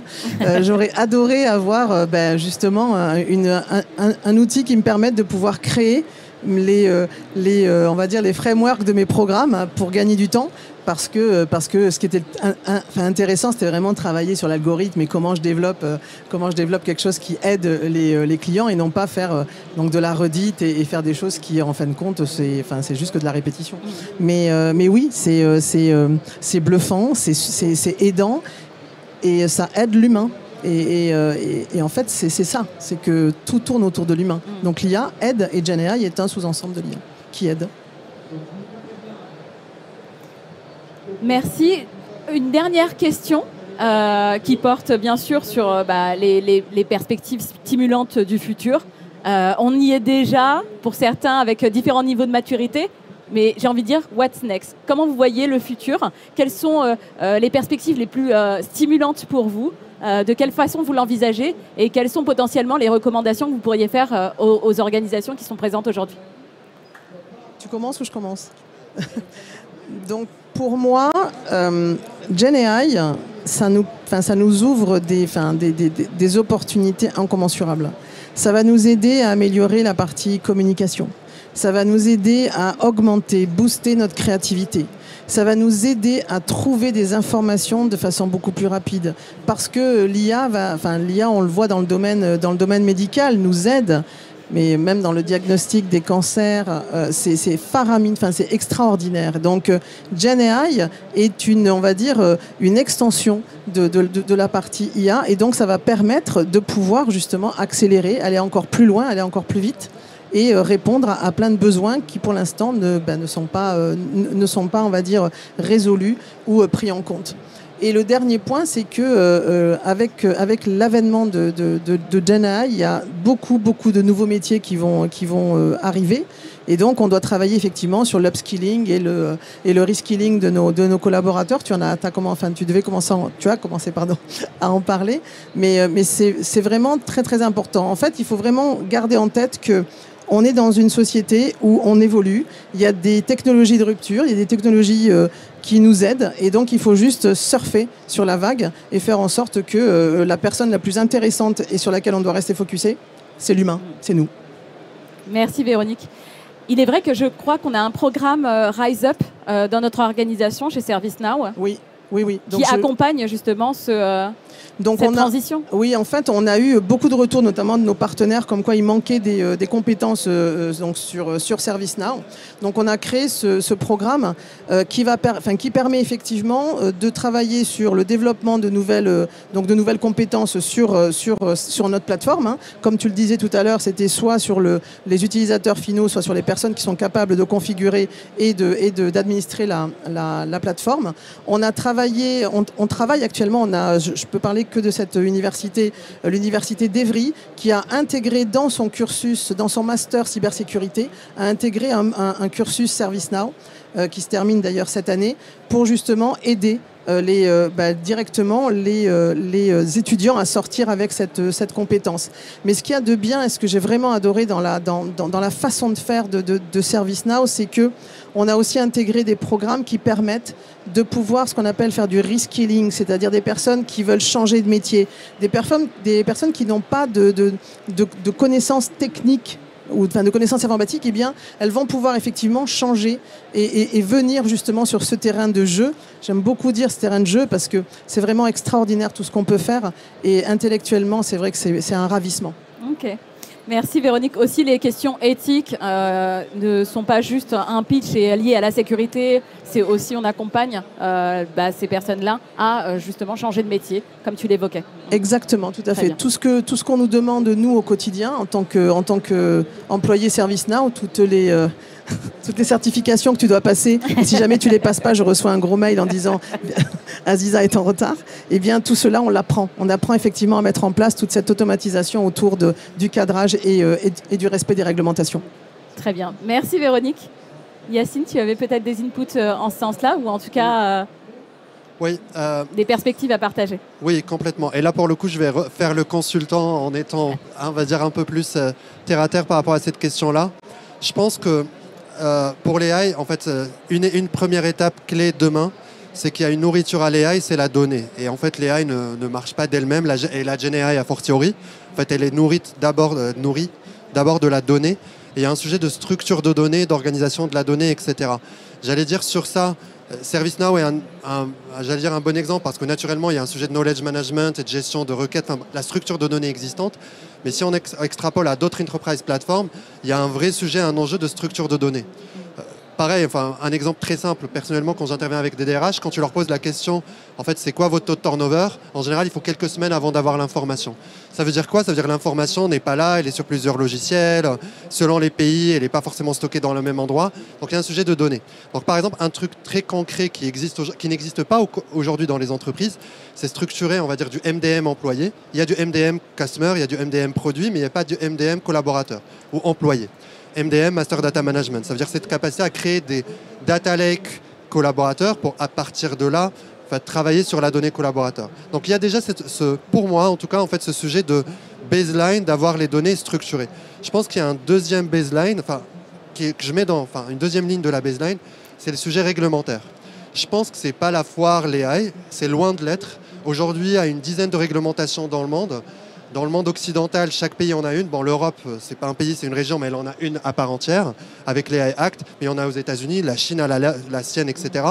J'aurais adoré avoir justement un outil qui me permette de pouvoir créer on va dire les frameworks de mes programmes pour gagner du temps. Parce que ce qui était intéressant, c'était vraiment de travailler sur l'algorithme et comment je développe quelque chose qui aide les clients et non pas faire donc de la redite et faire des choses qui, en fin de compte, c'est juste que de la répétition. Mais oui, c'est bluffant, c'est aidant et ça aide l'humain. Et en fait, c'est ça, c'est que tout tourne autour de l'humain. Donc l'IA aide et GenAI est un sous-ensemble de l'IA qui aide. Merci. Une dernière question qui porte bien sûr sur les perspectives stimulantes du futur. On y est déjà, pour certains, avec différents niveaux de maturité. Mais j'ai envie de dire, what's next? Comment vous voyez le futur? Quelles sont les perspectives les plus stimulantes pour vous? De quelle façon vous l'envisagez? Et quelles sont potentiellement les recommandations que vous pourriez faire aux organisations qui sont présentes aujourd'hui? Tu commences ou je commence? Donc, pour moi, GenAI, ça nous ouvre des opportunités incommensurables. Ça va nous aider à améliorer la partie communication. Ça va nous aider à augmenter, booster notre créativité. Ça va nous aider à trouver des informations de façon beaucoup plus rapide. Parce que l'IA, on le voit dans le domaine médical, nous aide. Mais même dans le diagnostic des cancers, c'est faramineux, c'est extraordinaire. Donc, GenAI est une extension de la partie IA. Et donc, ça va permettre de pouvoir justement accélérer, aller encore plus loin, aller encore plus vite et répondre à plein de besoins qui, pour l'instant, ne sont pas, on va dire, résolus ou pris en compte. Et le dernier point, c'est que avec l'avènement de GenAI, il y a beaucoup de nouveaux métiers qui vont arriver. Et donc, on doit travailler effectivement sur l'upskilling et le reskilling de nos collaborateurs. Tu as commencé à en parler. Mais c'est vraiment très, très important. En fait, il faut vraiment garder en tête que on est dans une société où on évolue. Il y a des technologies de rupture, il y a des technologies qui nous aident. Et donc, il faut juste surfer sur la vague et faire en sorte que la personne la plus intéressante et sur laquelle on doit rester focusé, c'est l'humain, c'est nous. Merci Véronique. Il est vrai que je crois qu'on a un programme Rise Up dans notre organisation chez ServiceNow. Oui. Donc qui accompagne justement cette transition. Oui, en fait, on a eu beaucoup de retours, notamment de nos partenaires, comme quoi il manquait des compétences donc sur ServiceNow. Donc, on a créé ce programme qui permet effectivement de travailler sur le développement de nouvelles compétences sur notre plateforme. Hein. Comme tu le disais tout à l'heure, c'était soit sur les utilisateurs finaux, soit sur les personnes qui sont capables de configurer et d'administrer la plateforme. On travaille actuellement, je peux parler que de cette université, l'université d'Evry, qui a intégré dans son cursus, dans son master cybersécurité, a intégré un cursus ServiceNow, qui se termine d'ailleurs cette année, pour justement aider directement les étudiants à sortir avec cette compétence. Mais ce qu'il y a de bien et ce que j'ai vraiment adoré dans la façon de faire de ServiceNow, c'est que on a aussi intégré des programmes qui permettent de pouvoir, ce qu'on appelle faire du reskilling, c'est-à-dire des personnes qui veulent changer de métier, des personnes qui n'ont pas de connaissances techniques ou de connaissances informatiques, eh bien, elles vont pouvoir effectivement changer et venir justement sur ce terrain de jeu. J'aime beaucoup dire ce terrain de jeu parce que c'est vraiment extraordinaire tout ce qu'on peut faire et intellectuellement, c'est vrai que c'est un ravissement. Ok. Merci Véronique. Aussi, les questions éthiques ne sont pas juste un pitch et lié à la sécurité. C'est aussi, on accompagne ces personnes-là à justement changer de métier, comme tu l'évoquais. Exactement, tout à fait. Tout ce qu'on nous demande, nous, au quotidien, en tant qu'employé ServiceNow, toutes les certifications que tu dois passer, et si jamais tu les passes pas, je reçois un gros mail en disant Aziza est en retard. Eh bien, tout cela, on l'apprend. On apprend effectivement à mettre en place toute cette automatisation autour du cadrage et du respect des réglementations. Très bien. Merci Véronique. Yacine, tu avais peut-être des inputs en ce sens-là, ou en tout cas oui, des perspectives à partager. Oui, complètement. Et là, pour le coup, je vais faire le consultant en étant, on va dire, un peu plus terre à terre par rapport à cette question-là. Je pense que pour l'AI, en fait, une première étape clé demain, c'est qu'il y a une nourriture à l'AI, c'est la donnée. Et en fait, l'AI ne marche pas d'elle-même, et la GenAI a fortiori. En fait, elle est nourrie d'abord de la donnée. Et il y a un sujet de structure de données, d'organisation de la donnée, etc. J'allais dire sur ça, ServiceNow est un bon exemple parce que naturellement, il y a un sujet de knowledge management et de gestion de requêtes, la structure de données existante. Mais si on extrapole à d'autres enterprise platforms, il y a un vrai sujet, un enjeu de structure de données. Pareil, un exemple très simple, personnellement, quand j'interviens avec des DRH, quand tu leur poses la question, en fait, c'est quoi votre taux de turnover ? En général, il faut quelques semaines avant d'avoir l'information. Ça veut dire quoi ? Ça veut dire que l'information n'est pas là, elle est sur plusieurs logiciels, selon les pays, elle n'est pas forcément stockée dans le même endroit. Donc, il y a un sujet de données. Donc, par exemple, un truc très concret qui n'existe pas aujourd'hui dans les entreprises, c'est structurer, on va dire, du MDM employé. Il y a du MDM customer, il y a du MDM produit, mais il n'y a pas du MDM collaborateur ou employé. MDM, Master Data Management. Ça veut dire cette capacité à créer des data lakes collaborateurs pour, à partir de là, travailler sur la donnée collaborateur. Donc il y a déjà, pour moi en tout cas, en fait, ce sujet de baseline, d'avoir les données structurées. Je pense qu'il y a un deuxième baseline, que je mets une deuxième ligne de la baseline, c'est le sujet réglementaire. Je pense que ce n'est pas la foire l'AI, c'est loin de l'être. Aujourd'hui, il y a une dizaine de réglementations dans le monde. Dans le monde occidental, chaque pays en a une. Bon, l'Europe, c'est pas un pays, c'est une région, mais elle en a une à part entière, avec l'AI Act. Mais il y en a aux États-Unis, la Chine a la sienne, etc.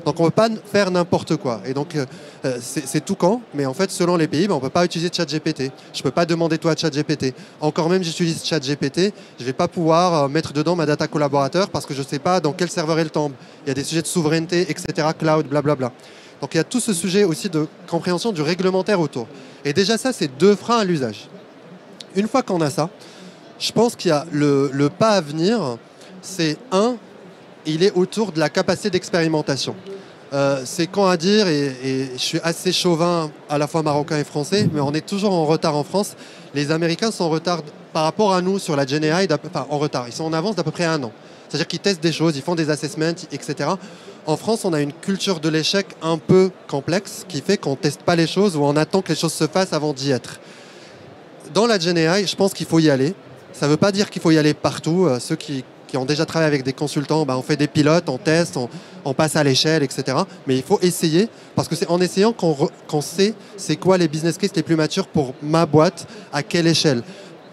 Donc on ne peut pas faire n'importe quoi. Et donc, c'est tout quand. Mais en fait, selon les pays, on ne peut pas utiliser ChatGPT. Je ne peux pas demander toi ChatGPT. Encore même, j'utilise ChatGPT, je ne vais pas pouvoir mettre dedans ma data collaborateur parce que je ne sais pas dans quel serveur elle tombe. Il y a des sujets de souveraineté, etc., cloud, blablabla. Donc il y a tout ce sujet aussi de compréhension du réglementaire autour. Et déjà ça, c'est deux freins à l'usage. Une fois qu'on a ça, je pense qu'il y a le pas à venir, c'est il est autour de la capacité d'expérimentation. C'est con à dire, et je suis assez chauvin à la fois marocain et français, mais on est toujours en retard en France. Les Américains sont en retard par rapport à nous sur la GenAI, en retard. Ils sont en avance d'à peu près 1 an. C'est-à-dire qu'ils testent des choses, ils font des assessments, etc. En France, on a une culture de l'échec un peu complexe qui fait qu'on ne teste pas les choses ou on attend que les choses se fassent avant d'y être. Dans la GenAI, je pense qu'il faut y aller. Ça ne veut pas dire qu'il faut y aller partout. Ceux qui ont déjà travaillé avec des consultants, on fait des pilotes, on teste, on passe à l'échelle, etc. Mais il faut essayer parce que c'est en essayant qu'on sait c'est quoi les business cases les plus matures pour ma boîte, à quelle échelle.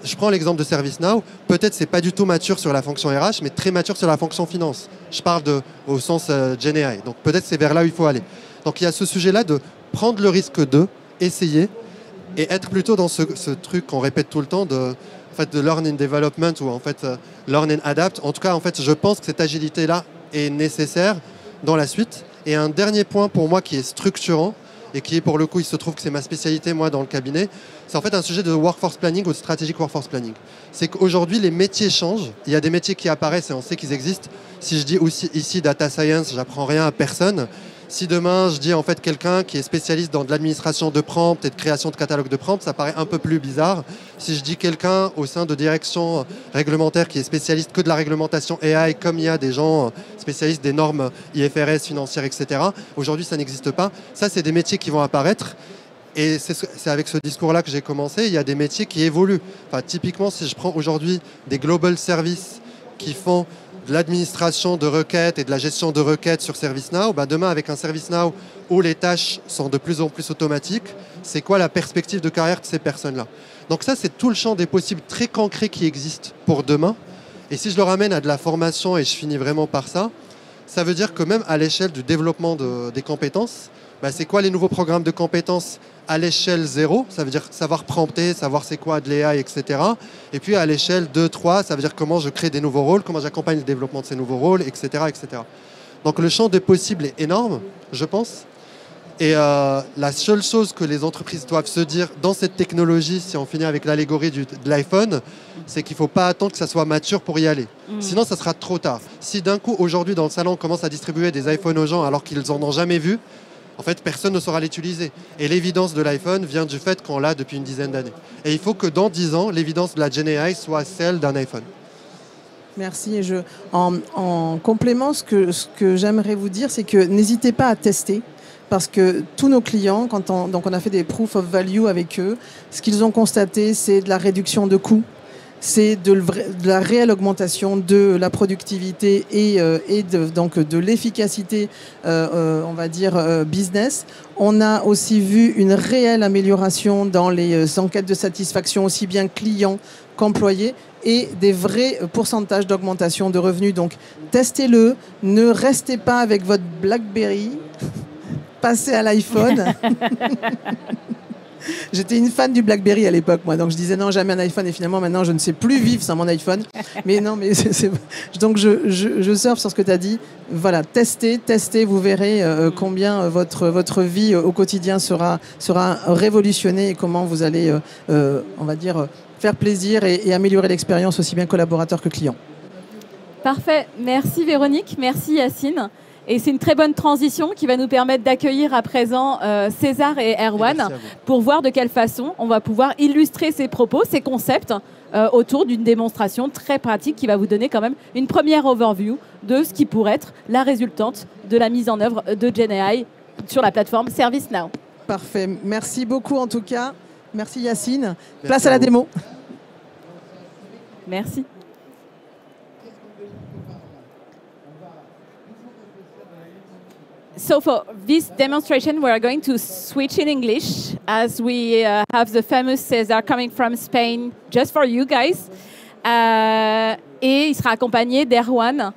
Je prends l'exemple de ServiceNow. Peut-être c'est pas du tout mature sur la fonction RH, mais très mature sur la fonction finance. Je parle au sens GenAI. Donc peut-être c'est vers là où il faut aller. Donc il y a ce sujet-là de prendre le risque essayer et être plutôt dans ce truc qu'on répète tout le temps de learn and development ou learn and adapt. En tout cas, je pense que cette agilité-là est nécessaire dans la suite. Et un dernier point pour moi qui est structurant, et qui est pour le coup, il se trouve que c'est ma spécialité moi dans le cabinet, c'est en fait un sujet de workforce planning ou de strategic workforce planning. C'est qu'aujourd'hui, les métiers changent. Il y a des métiers qui apparaissent et on sait qu'ils existent. Si je dis aussi ici data science, j'apprends rien à personne. Si demain, je dis en fait quelqu'un qui est spécialiste dans de l'administration de prompts et de création de catalogues de prompts, ça paraît un peu plus bizarre. Si je dis quelqu'un au sein de direction réglementaire qui est spécialiste que de la réglementation AI, comme il y a des gens spécialistes des normes IFRS financières, etc., aujourd'hui, ça n'existe pas. Ça, c'est des métiers qui vont apparaître. Et c'est avec ce discours-là que j'ai commencé. Il y a des métiers qui évoluent. Typiquement, si je prends aujourd'hui des global services qui font de l'administration de requêtes et de la gestion de requêtes sur ServiceNow, demain, avec un ServiceNow où les tâches sont de plus en plus automatiques, c'est quoi la perspective de carrière de ces personnes-là? Donc ça, c'est tout le champ des possibles très concrets qui existent pour demain. Et si je le ramène à de la formation, et je finis vraiment par ça, Ça veut dire que même à l'échelle du développement des compétences, bah, c'est quoi les nouveaux programmes de compétences à l'échelle 0, ça veut dire savoir prompter, savoir c'est quoi de l'AI, etc. Et puis à l'échelle 2, 3, ça veut dire comment je crée des nouveaux rôles, comment j'accompagne le développement de ces nouveaux rôles, etc. etc. Donc le champ des possibles est énorme, je pense. Et la seule chose que les entreprises doivent se dire dans cette technologie, si on finit avec l'allégorie de l'iPhone, c'est qu'il ne faut pas attendre que ça soit mature pour y aller. Sinon, ça sera trop tard. Si d'un coup, aujourd'hui, dans le salon, on commence à distribuer des iPhones aux gens alors qu'ils n'en ont jamais vu, en fait, personne ne saura l'utiliser. Et l'évidence de l'iPhone vient du fait qu'on l'a depuis une dizaine d'années. Et il faut que dans 10 ans, l'évidence de la Gen AI soit celle d'un iPhone. Merci. Et en complément, ce que j'aimerais vous dire, c'est que n'hésitez pas à tester. Parce que tous nos clients, donc on a fait des proof of value avec eux, ce qu'ils ont constaté, c'est de la réduction de coûts, c'est de la réelle augmentation de la productivité et de l'efficacité, on va dire, business. On a aussi vu une réelle amélioration dans les enquêtes de satisfaction, aussi bien clients qu'employés, et des vrais pourcentages d'augmentation de revenus. Donc, testez-le, ne restez pas avec votre BlackBerry, passez à l'iPhone. J'étais une fan du BlackBerry à l'époque, moi, donc je disais non, jamais un iPhone, et finalement maintenant je ne sais plus vivre sans mon iPhone. Mais non, mais donc je surfe sur ce que tu as dit. Voilà, testez, vous verrez combien votre vie au quotidien sera révolutionnée et comment vous allez, on va dire, faire plaisir et améliorer l'expérience aussi bien collaborateur que client. Parfait, merci Véronique, merci Yacine. Et c'est une très bonne transition qui va nous permettre d'accueillir à présent César et Erwan pour voir de quelle façon on va pouvoir illustrer ces propos, ces concepts autour d'une démonstration très pratique qui va vous donner quand même une première overview de ce qui pourrait être la résultante de la mise en œuvre de Gen AI sur la plateforme ServiceNow. Parfait, merci beaucoup en tout cas. Merci Yacine. Place à la démo. Merci. So for this demonstration, we are going to switch in English as we have the famous César coming from Spain just for you guys. Et il sera accompagné d'Erwan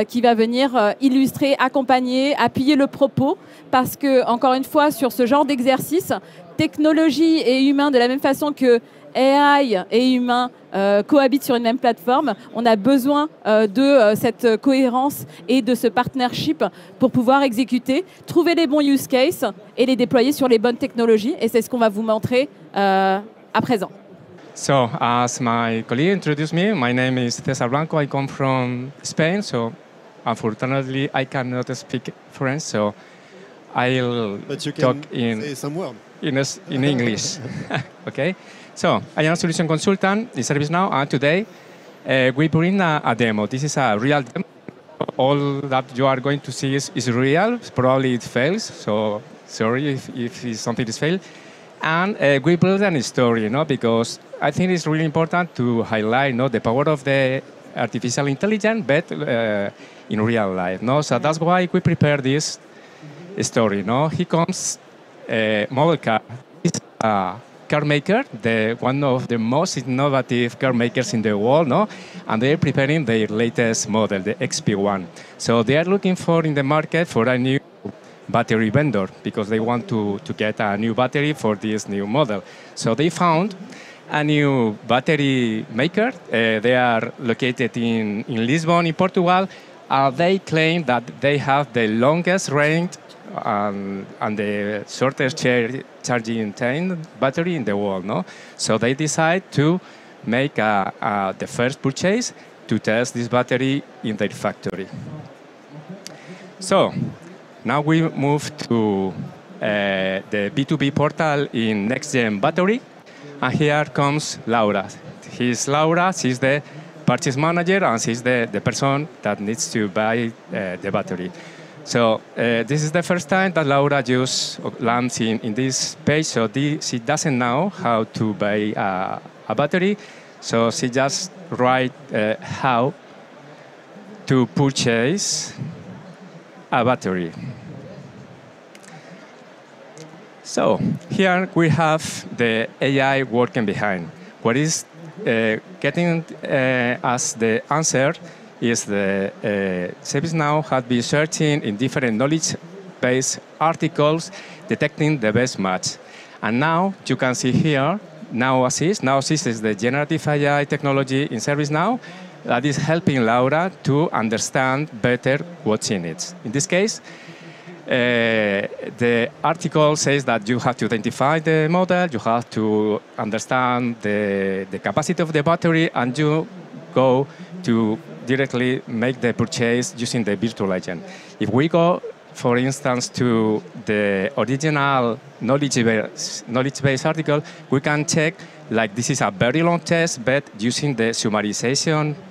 qui va venir illustrer, accompagner, appuyer le propos parce que, encore une fois, sur ce genre d'exercice, technologie et humain, de la même façon que AI et humain cohabitent sur une même plateforme, on a besoin de cette cohérence et de ce partnership pour pouvoir exécuter, trouver les bons use cases et les déployer sur les bonnes technologies. Et c'est ce qu'on va vous montrer à présent. So, as my colleague introduced me, my name is César Blanco. I come from Spain, so unfortunately I cannot speak French, so I'll talk in English. Okay. So, I am a solution consultant in ServiceNow, and today we bring a demo. This is a real demo. All that you are going to see is real. Probably it fails, so sorry if something is failed. And we build a story, because I think it's really important to highlight, the power of the artificial intelligence, but in real life, So that's why we prepare this story, He comes, Model Car. It's a car maker, one of the most innovative car makers in the world, And they're preparing their latest model, the XP1. So they are looking for in the market for a new battery vendor because they want to get a new battery for this new model. So they found a new battery maker. They are located in Lisbon, in Portugal. They claim that they have the longest range and the shortest charging time battery in the world. So they decide to make the first purchase to test this battery in their factory. So now we move to the B2B portal in NextGen Battery. And here comes Laura. She's the purchase manager, and she's the person that needs to buy the battery. So this is the first time that Laura just lands in this page. So she doesn't know how to buy a battery. So she just writes how to purchase a battery. So here we have the AI working behind. What is getting us the answer is the ServiceNow has been searching in different knowledge-based articles, detecting the best match. And now you can see here, Now Assist. Now Assist is the generative AI technology in ServiceNow that is helping Laura to understand better what she needs. In this case, the article says that you have to identify the model, you have to understand the capacity of the battery, and you go to directly make the purchase using the virtual agent. If we go, for instance, to the original knowledge-based article, we can check, like this is a very long test, but using the summarization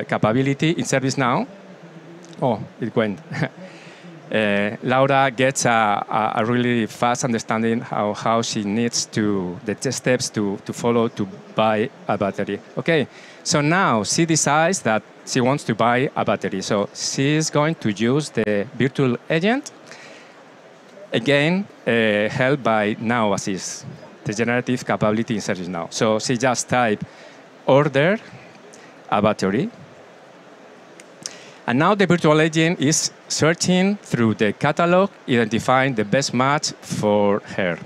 capability in ServiceNow. Oh, it went. Laura gets a really fast understanding how she needs the steps to follow to buy a battery. Okay, so now she decides that she wants to buy a battery. So she is going to use the virtual agent, again, helped by Now Assist, the generative capability in ServiceNow. So she just type order a battery. And now the virtual agent is searching through the catalog, identifying the best match for her.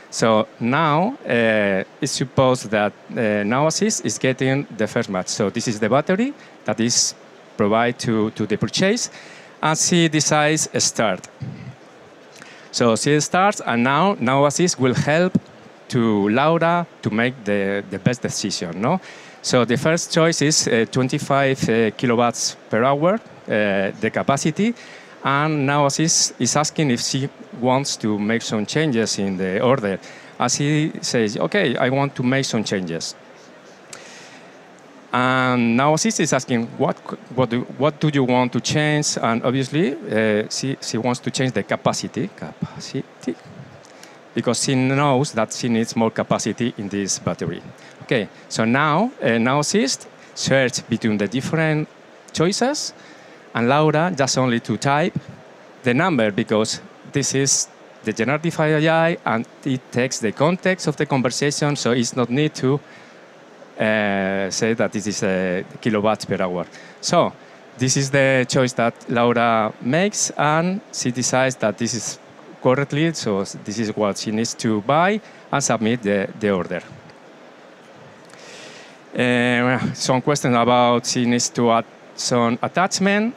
So now it's supposed that Now Assist is getting the first match. So this is the battery that is provided to the purchase. And she decides start. So she starts, and now Assist will help to Laura to make the best decision. No? So the first choice is 25 kilowatts per hour, the capacity. And Now Assist is asking if she wants to make some changes in the order. As he says, OK, I want to make some changes. And Now Assist is asking, what do you want to change? And obviously, she wants to change the capacity, because she knows that she needs more capacity in this battery. Okay, so now Assist search between the different choices, and Laura just only to type the number, because this is the generative AI and it takes the context of the conversation, so it's not need to say that this is kilowatts per hour. So this is the choice that Laura makes, and she decides that this is correctly, so this is what she needs to buy and submit the order. Some questions about she needs to add some attachment.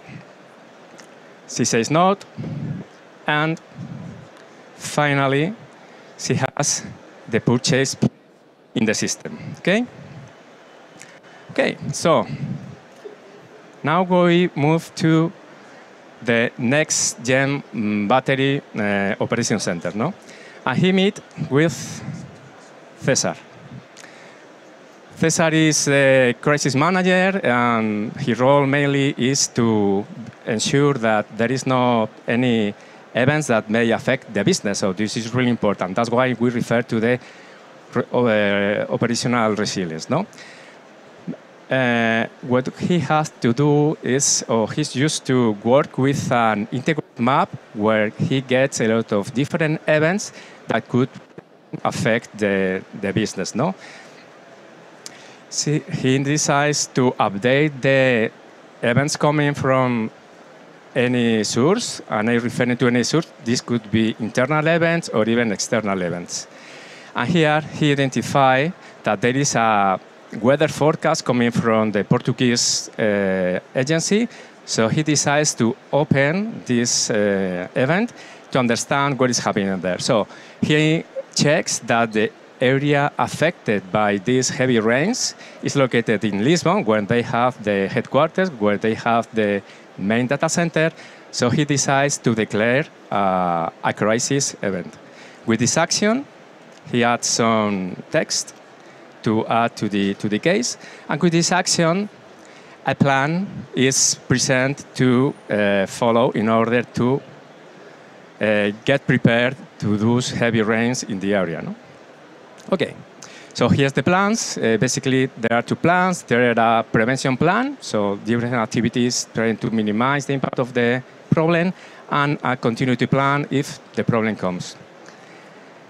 She says not. And finally, she has the purchase in the system. Okay? Okay, so now we move to the next gen battery operation center. No? And he meet with Cesar. Cesar is a crisis manager, and his role mainly is to ensure that there is not any events that may affect the business. So this is really important. That's why we refer to the operational resilience. No? What he has to do is, or he's used to work with an integrated map where he gets a lot of different events that could affect the business. No? He decides to update the events coming from any source, and I refer to any source. This could be internal events or even external events. And here he identifies that there is a weather forecast coming from the Portuguese agency. So he decides to open this event to understand what is happening there. So he checks that the area affected by these heavy rains is located in Lisbon, where they have the headquarters, where they have the main data center. So he decides to declare a crisis event. With this action, he adds some text to add to the case. And with this action, a plan is presented to follow in order to get prepared to those heavy rains in the area. No? Okay, so here's the plans. Basically, there are two plans. There is a prevention plan, so different activities trying to minimize the impact of the problem, and a continuity plan if the problem comes.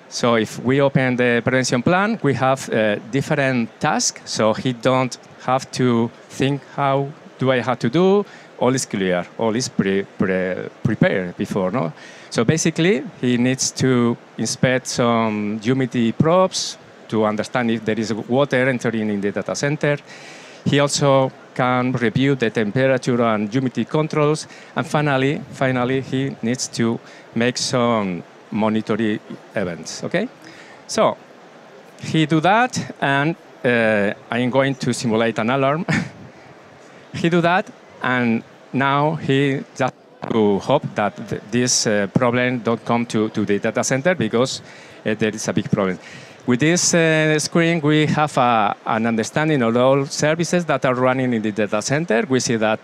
So if we open the prevention plan, we have different tasks. So he don't have to think how do I have to do. All is clear. All is prepared before. No. So basically, he needs to inspect some humidity probes to understand if there is water entering in the data center. He also can review the temperature and humidity controls. And finally, he needs to make some monitoring events, okay? So he do that, and I'm going to simulate an alarm. He do that, and now he just to hope that this problem don't come to the data center, because there is a big problem. With this screen, we have an understanding of all services that are running in the data center. We see that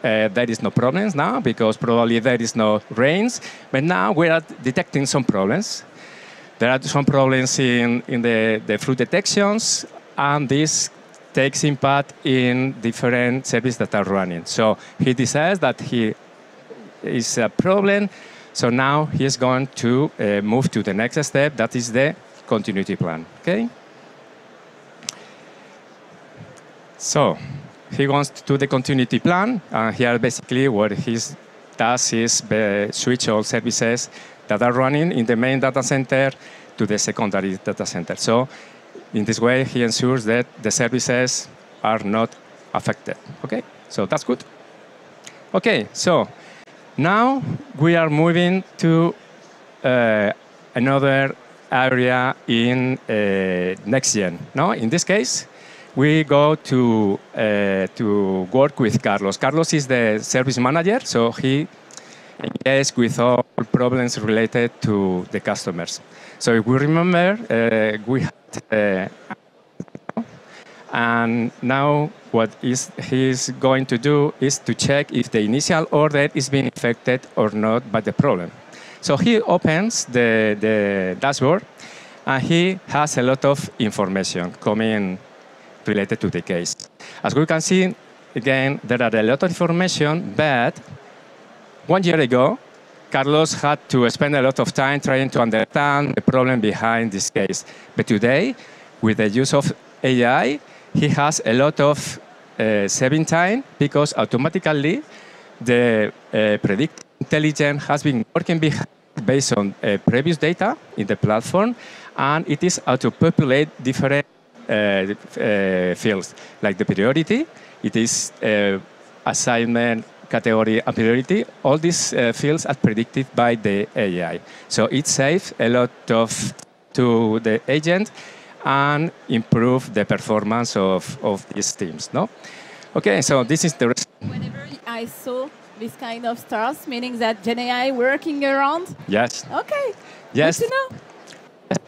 there is no problems now, because probably there is no rains. But now we are detecting some problems. There are some problems in the flood detections, and this takes impact in different services that are running. So he decides that he is a problem. So now he is going to move to the next step, that is the continuity plan, okay? So he wants to do the continuity plan. Here basically what he does is switch all services that are running in the main data center to the secondary data center. So in this way, he ensures that the services are not affected, okay? So that's good. Okay, so now we are moving to another area in NextGen. No, in this case, we go to work with Carlos. Carlos is the service manager, so he engages with all problems related to the customers. So if we remember, we had, and now what he's going to do is to check if the initial order is being affected or not by the problem. So he opens the dashboard, and he has a lot of information coming related to the case. As we can see, again, there are a lot of information, but 1 year ago, Carlos had to spend a lot of time trying to understand the problem behind this case. But today, with the use of AI, he has a lot of saving time, because automatically the predictive intelligence has been working based on previous data in the platform, and it is auto-populate different fields, like the priority. It is assignment, category, and priority. All these fields are predicted by the AI. So it saves a lot to the agent and improve the performance of these teams. No? Okay, so this is the result. Whenever I saw this kind of stars, meaning that GenAI working around? Yes. Okay. Yes. Good to know.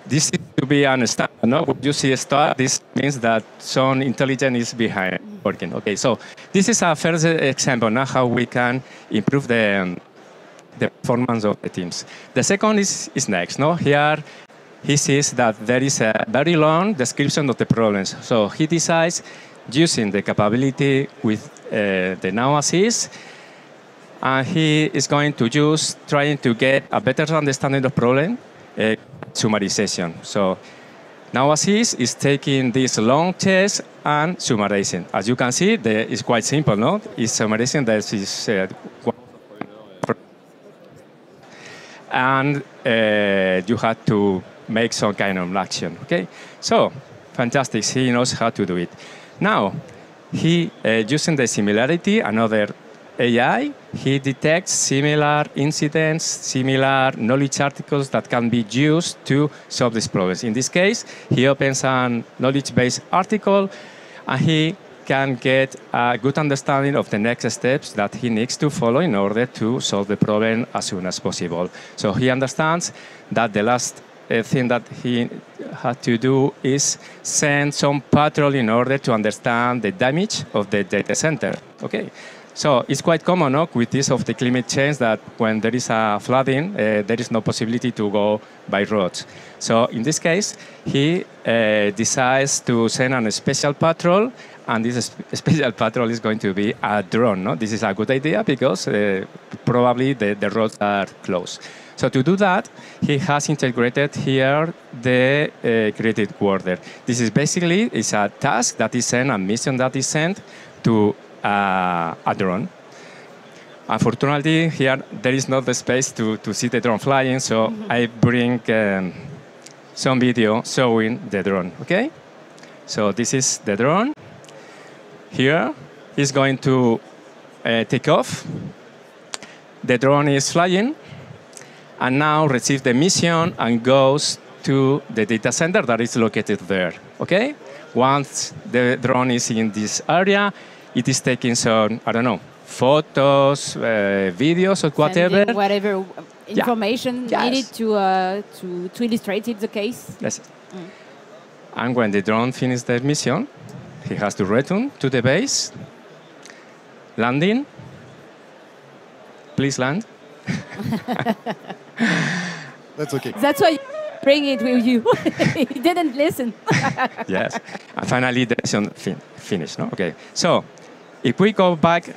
This is to be a star. No? When you see a star, this means that some intelligence is behind working. Okay, so this is a first example now how we can improve the performance of the teams. The second is next. No? Here he sees that there is a very long description of the problems. So he decides, using the capability with the Now Assist, and he is going to use trying to get a better understanding of problem, summarization. So Now Assist is taking this long test and summarizing. As you can see, it's quite simple, no? It's summarizing that is and you have to make some kind of action, okay? So, fantastic, he knows how to do it. Now, he, using the similarity, another AI, he detects similar incidents, similar knowledge articles that can be used to solve these problems. In this case, he opens a knowledge-based article, and he can get a good understanding of the next steps that he needs to follow in order to solve the problem as soon as possible. So he understands that the last thing that he had to do is send some patrol in order to understand the damage of the data center. Okay. So it's quite common, no, with this of the climate change, that when there is a flooding, there is no possibility to go by roads. So in this case, he decides to send a special patrol, and this special patrol is going to be a drone. No? This is a good idea because probably the roads are closed. So to do that, he has integrated here the credit order. This is basically a task that is sent, a mission that is sent to a drone. Unfortunately, here there is not the space to see the drone flying, so I bring some video showing the drone, okay? So this is the drone. Here, it's going to take off. The drone is flying, and now receives the mission and goes to the data center that is located there, okay? Once the drone is in this area, it is taking some, I don't know, photos, videos, or whatever. Sending whatever information needed to illustrate the case. Yes. And when the drone finishes the mission, he has to return to the base, landing. Please land. That's okay. That's why you bring it with you. He didn't listen. Yes. And finally, the mission finished. No? Okay. So, if we go back,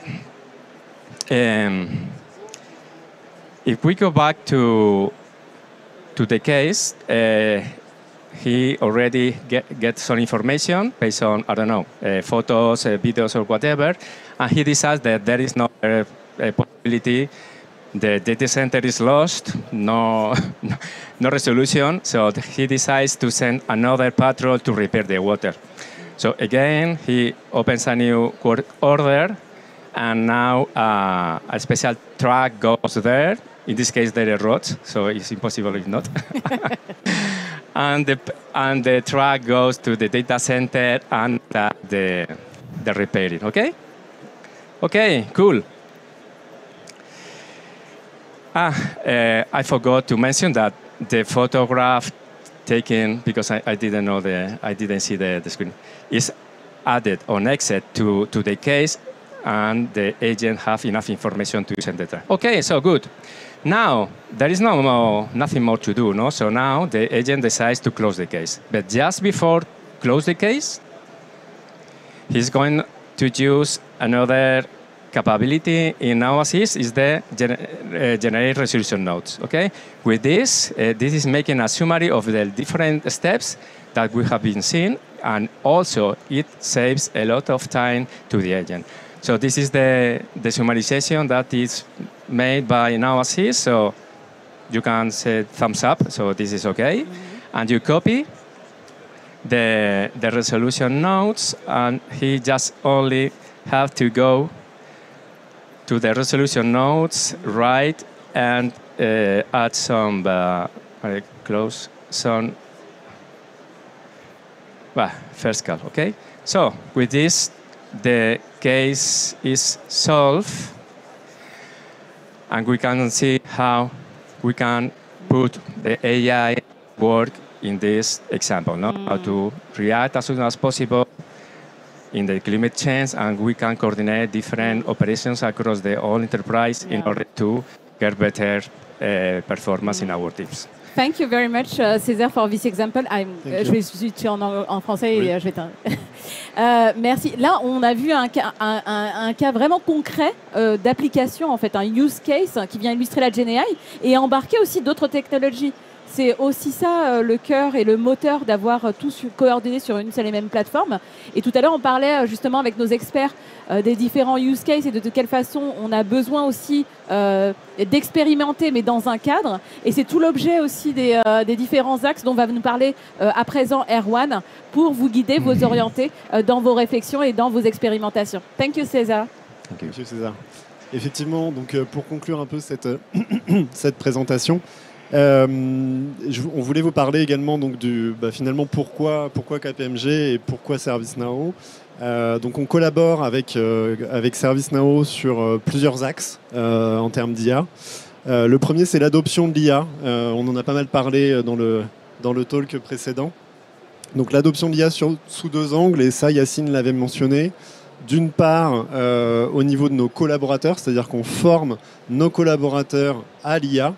to the case, he already gets some information based on, I don't know, photos, videos, or whatever, and he decides that there is no possibility. The data center is lost, no resolution, so he decides to send another patrol to repair the water. So again, he opens a new work order, and now a special truck goes there. In this case, there are roads, so it's impossible if not. and the truck goes to the data center and the repairing. Okay? Okay, cool. I forgot to mention that the photograph taken, because I didn't see the screen, is added on exit to the case, and the agent have enough information to send the track. Okay, so good. Now there is nothing more to do, no? So now the agent decides to close the case, but just before close the case, he's going to use another capability in OASIS is the generate resolution nodes. Okay, with this, this is making a summary of the different steps that we have been seeing, and also it saves a lot of time to the agent. So this is the summarization that is made by OASIS. So you can say thumbs up. So this is okay, and you copy the resolution nodes, and he just only have to go to the resolution nodes, right, and add some, close some, first call, okay? So with this, the case is solved, and we can see how we can put the AI work in this example, no? How to react as soon as possible in the climate change, and we can coordinate different operations across the whole enterprise in order to get better performance in our teams. Thank you very much, César, for this example. Je vais switcher en français et je vais merci. Là, on a vu un cas vraiment concret d'application, en fait, un use case qui vient illustrer la GenAI et embarquer aussi d'autres technologies. C'est aussi ça le cœur et le moteur d'avoir tout coordonné sur une seule et même plateforme. Et tout à l'heure, on parlait justement avec nos experts des différents use cases et de quelle façon on a besoin aussi d'expérimenter, mais dans un cadre. Et c'est tout l'objet aussi des différents axes dont va nous parler à présent Erwan pour vous guider, vous orienter dans vos réflexions et dans vos expérimentations. Thank you, César. Thank you, César. Effectivement, donc, pour conclure un peu cette présentation, on voulait vous parler également donc, finalement pourquoi KPMG et pourquoi ServiceNow. Donc on collabore avec ServiceNow sur plusieurs axes en termes d'IA. Le premier, c'est l'adoption de l'IA. On en a pas mal parlé dans le talk précédent. Donc l'adoption de l'IA sous deux angles, et ça Yacine l'avait mentionné. D'une part, au niveau de nos collaborateurs, c'est-à-dire qu'on forme nos collaborateurs à l'IA,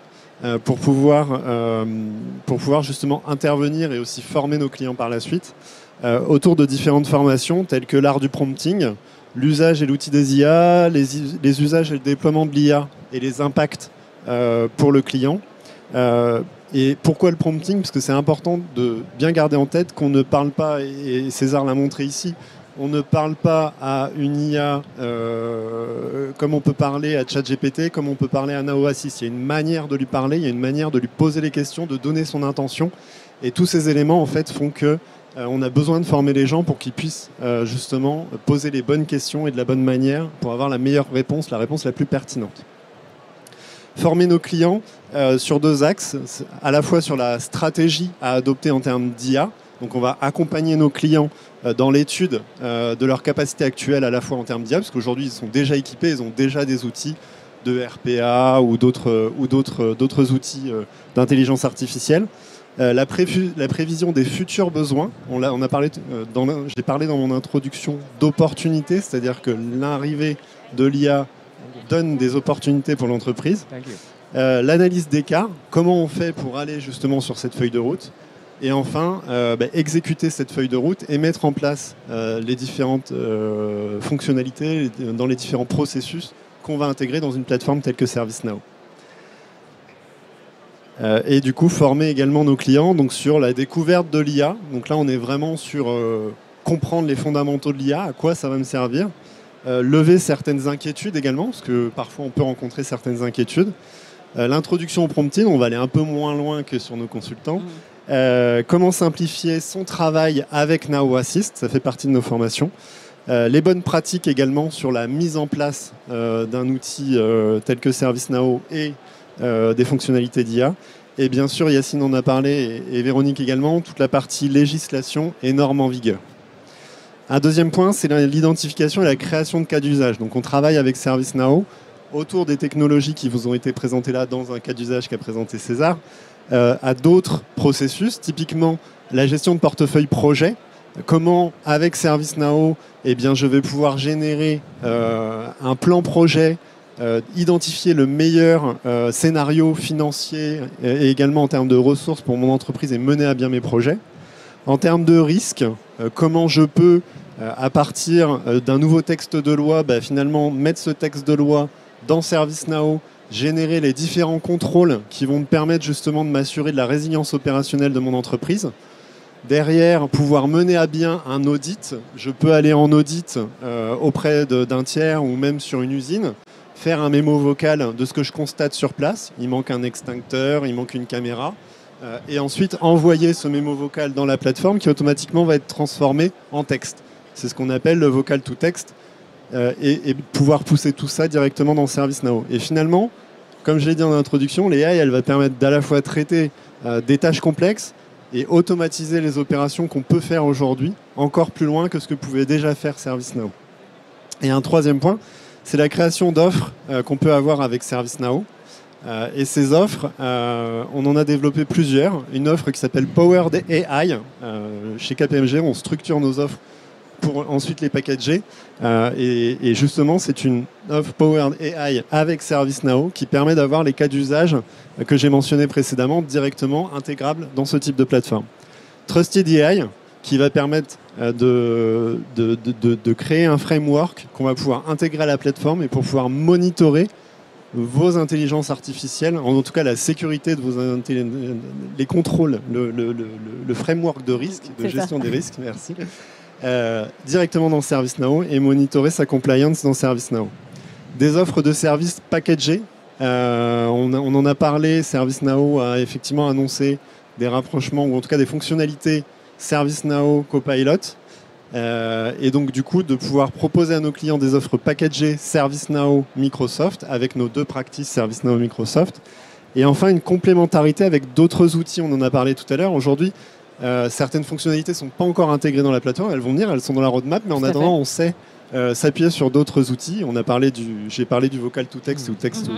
pour pouvoir justement intervenir et aussi former nos clients par la suite autour de différentes formations telles que l'art du prompting, l'usage et l'outil des IA, les usages et le déploiement de l'IA et les impacts pour le client, Et pourquoi le prompting? Parce que c'est important de bien garder en tête qu'on ne parle pas, et César l'a montré ici, on ne parle pas à une IA comme on peut parler à ChatGPT, comme on peut parler à Nao Assist. Il y a une manière de lui parler, il y a une manière de lui poser les questions, de donner son intention. Et tous ces éléments en fait, font que on a besoin de former les gens pour qu'ils puissent justement poser les bonnes questions et de la bonne manière pour avoir la meilleure réponse, la réponse la plus pertinente. Former nos clients sur 2 axes, à la fois sur la stratégie à adopter en termes d'IA. Donc on va accompagner nos clients dans l'étude de leurs capacités actuelles à la fois en termes d'IA, parce qu'aujourd'hui ils sont déjà équipés, ils ont déjà des outils de RPA ou d'autres outils d'intelligence artificielle. La prévision des futurs besoins, j'ai parlé dans mon introduction d'opportunités, c'est-à-dire que l'arrivée de l'IA donne des opportunités pour l'entreprise. L'analyse d'écart, comment on fait pour aller justement sur cette feuille de route. Et enfin, exécuter cette feuille de route et mettre en place les différentes fonctionnalités dans les différents processus qu'on va intégrer dans une plateforme telle que ServiceNow. Et du coup, former également nos clients donc, sur la découverte de l'IA. Donc là, on est vraiment sur comprendre les fondamentaux de l'IA, à quoi ça va me servir. Lever certaines inquiétudes également, parce que parfois on peut rencontrer certaines inquiétudes. L'introduction au prompting, on va aller un peu moins loin que sur nos consultants. Comment simplifier son travail avec Nao Assist, ça fait partie de nos formations. Les bonnes pratiques également sur la mise en place d'un outil tel que ServiceNow et des fonctionnalités d'IA. Et bien sûr, Yacine en a parlé et Véronique également, toute la partie législation et normes en vigueur. Un deuxième point, c'est l'identification et la création de cas d'usage. Donc on travaille avec ServiceNow autour des technologies qui vous ont été présentées là dans un cas d'usage qu'a présenté César, à d'autres processus, typiquement la gestion de portefeuille projet. Comment, avec ServiceNow, je vais pouvoir générer un plan projet, identifier le meilleur scénario financier et également en termes de ressources pour mon entreprise et mener à bien mes projets. En termes de risque, comment je peux, à partir d'un nouveau texte de loi, finalement mettre ce texte de loi dans ServiceNow, générer les différents contrôles qui vont me permettre justement de m'assurer de la résilience opérationnelle de mon entreprise. Derrière, pouvoir mener à bien un audit. Je peux aller en audit auprès d'un tiers ou même sur une usine, faire un mémo vocal de ce que je constate sur place. Il manque un extincteur, il manque une caméra. Et ensuite, envoyer ce mémo vocal dans la plateforme qui automatiquement va être transformé en texte. C'est ce qu'on appelle le vocal to text. Et pouvoir pousser tout ça directement dans ServiceNow. Et finalement, comme je l'ai dit en introduction, l'AI, elle va permettre d'à la fois traiter des tâches complexes et automatiser les opérations qu'on peut faire aujourd'hui encore plus loin que ce que pouvait déjà faire ServiceNow. Et un troisième point, c'est la création d'offres qu'on peut avoir avec ServiceNow. Et ces offres, on en a développé plusieurs. Une offre qui s'appelle Powered AI. Chez KPMG, on structure nos offres pour ensuite les packager. Et justement, c'est une offre Powered AI avec ServiceNow qui permet d'avoir les cas d'usage que j'ai mentionnés précédemment directement intégrables dans ce type de plateforme. Trusted AI qui va permettre de créer un framework qu'on va pouvoir intégrer à la plateforme et pour pouvoir monitorer vos intelligences artificielles, en tout cas la sécurité de vos les contrôles, le framework de risque, de gestion des risques, merci. Directement dans ServiceNow et monitorer sa compliance dans ServiceNow. Des offres de services packagées. On en a parlé, ServiceNow a effectivement annoncé des rapprochements ou en tout cas des fonctionnalités ServiceNow Copilot. Et donc du coup de pouvoir proposer à nos clients des offres packagées ServiceNow Microsoft avec nos 2 practices ServiceNow Microsoft. Et enfin une complémentarité avec d'autres outils, on en a parlé tout à l'heure. Aujourd'hui, certaines fonctionnalités ne sont pas encore intégrées dans la plateforme, elles vont venir, elles sont dans la roadmap, mais en attendant, on sait s'appuyer sur d'autres outils. J'ai parlé du vocal to text ou text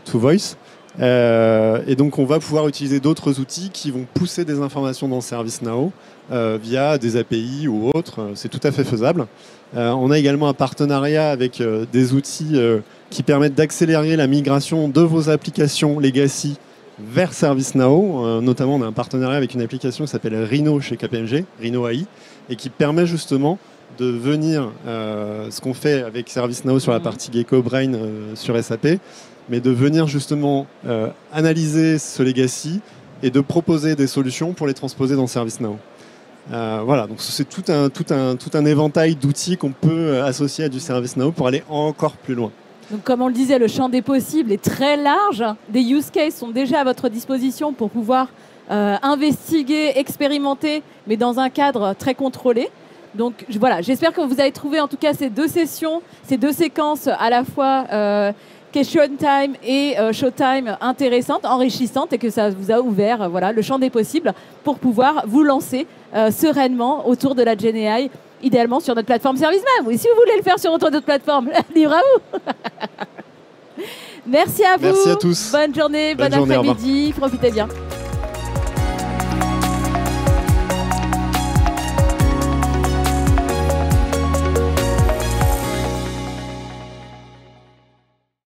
to voice. Et donc, on va pouvoir utiliser d'autres outils qui vont pousser des informations dans ServiceNow via des API ou autres. C'est tout à fait faisable. On a également un partenariat avec des outils qui permettent d'accélérer la migration de vos applications legacy vers ServiceNow. Notamment, on a un partenariat avec une application qui s'appelle Rhino chez KPMG, Rhino AI, et qui permet justement de venir, ce qu'on fait avec ServiceNow sur la partie Gecko Brain sur SAP, mais de venir justement analyser ce legacy et de proposer des solutions pour les transposer dans ServiceNow. Voilà, donc c'est tout un éventail d'outils qu'on peut associer à du ServiceNow pour aller encore plus loin. Donc, comme on le disait, le champ des possibles est très large. Des use cases sont déjà à votre disposition pour pouvoir investiguer, expérimenter, mais dans un cadre très contrôlé. Donc voilà, j'espère que vous avez trouvé en tout cas ces deux sessions, ces deux séquences à la fois question time et showtime intéressantes, enrichissantes, et que ça vous a ouvert voilà, le champ des possibles pour pouvoir vous lancer sereinement autour de la GenAI, idéalement sur notre plateforme ServiceNow. Et si vous voulez le faire sur notre plateforme, libre à vous. Merci à vous. Merci à tous. Bonne journée, bon après-midi. Profitez bien.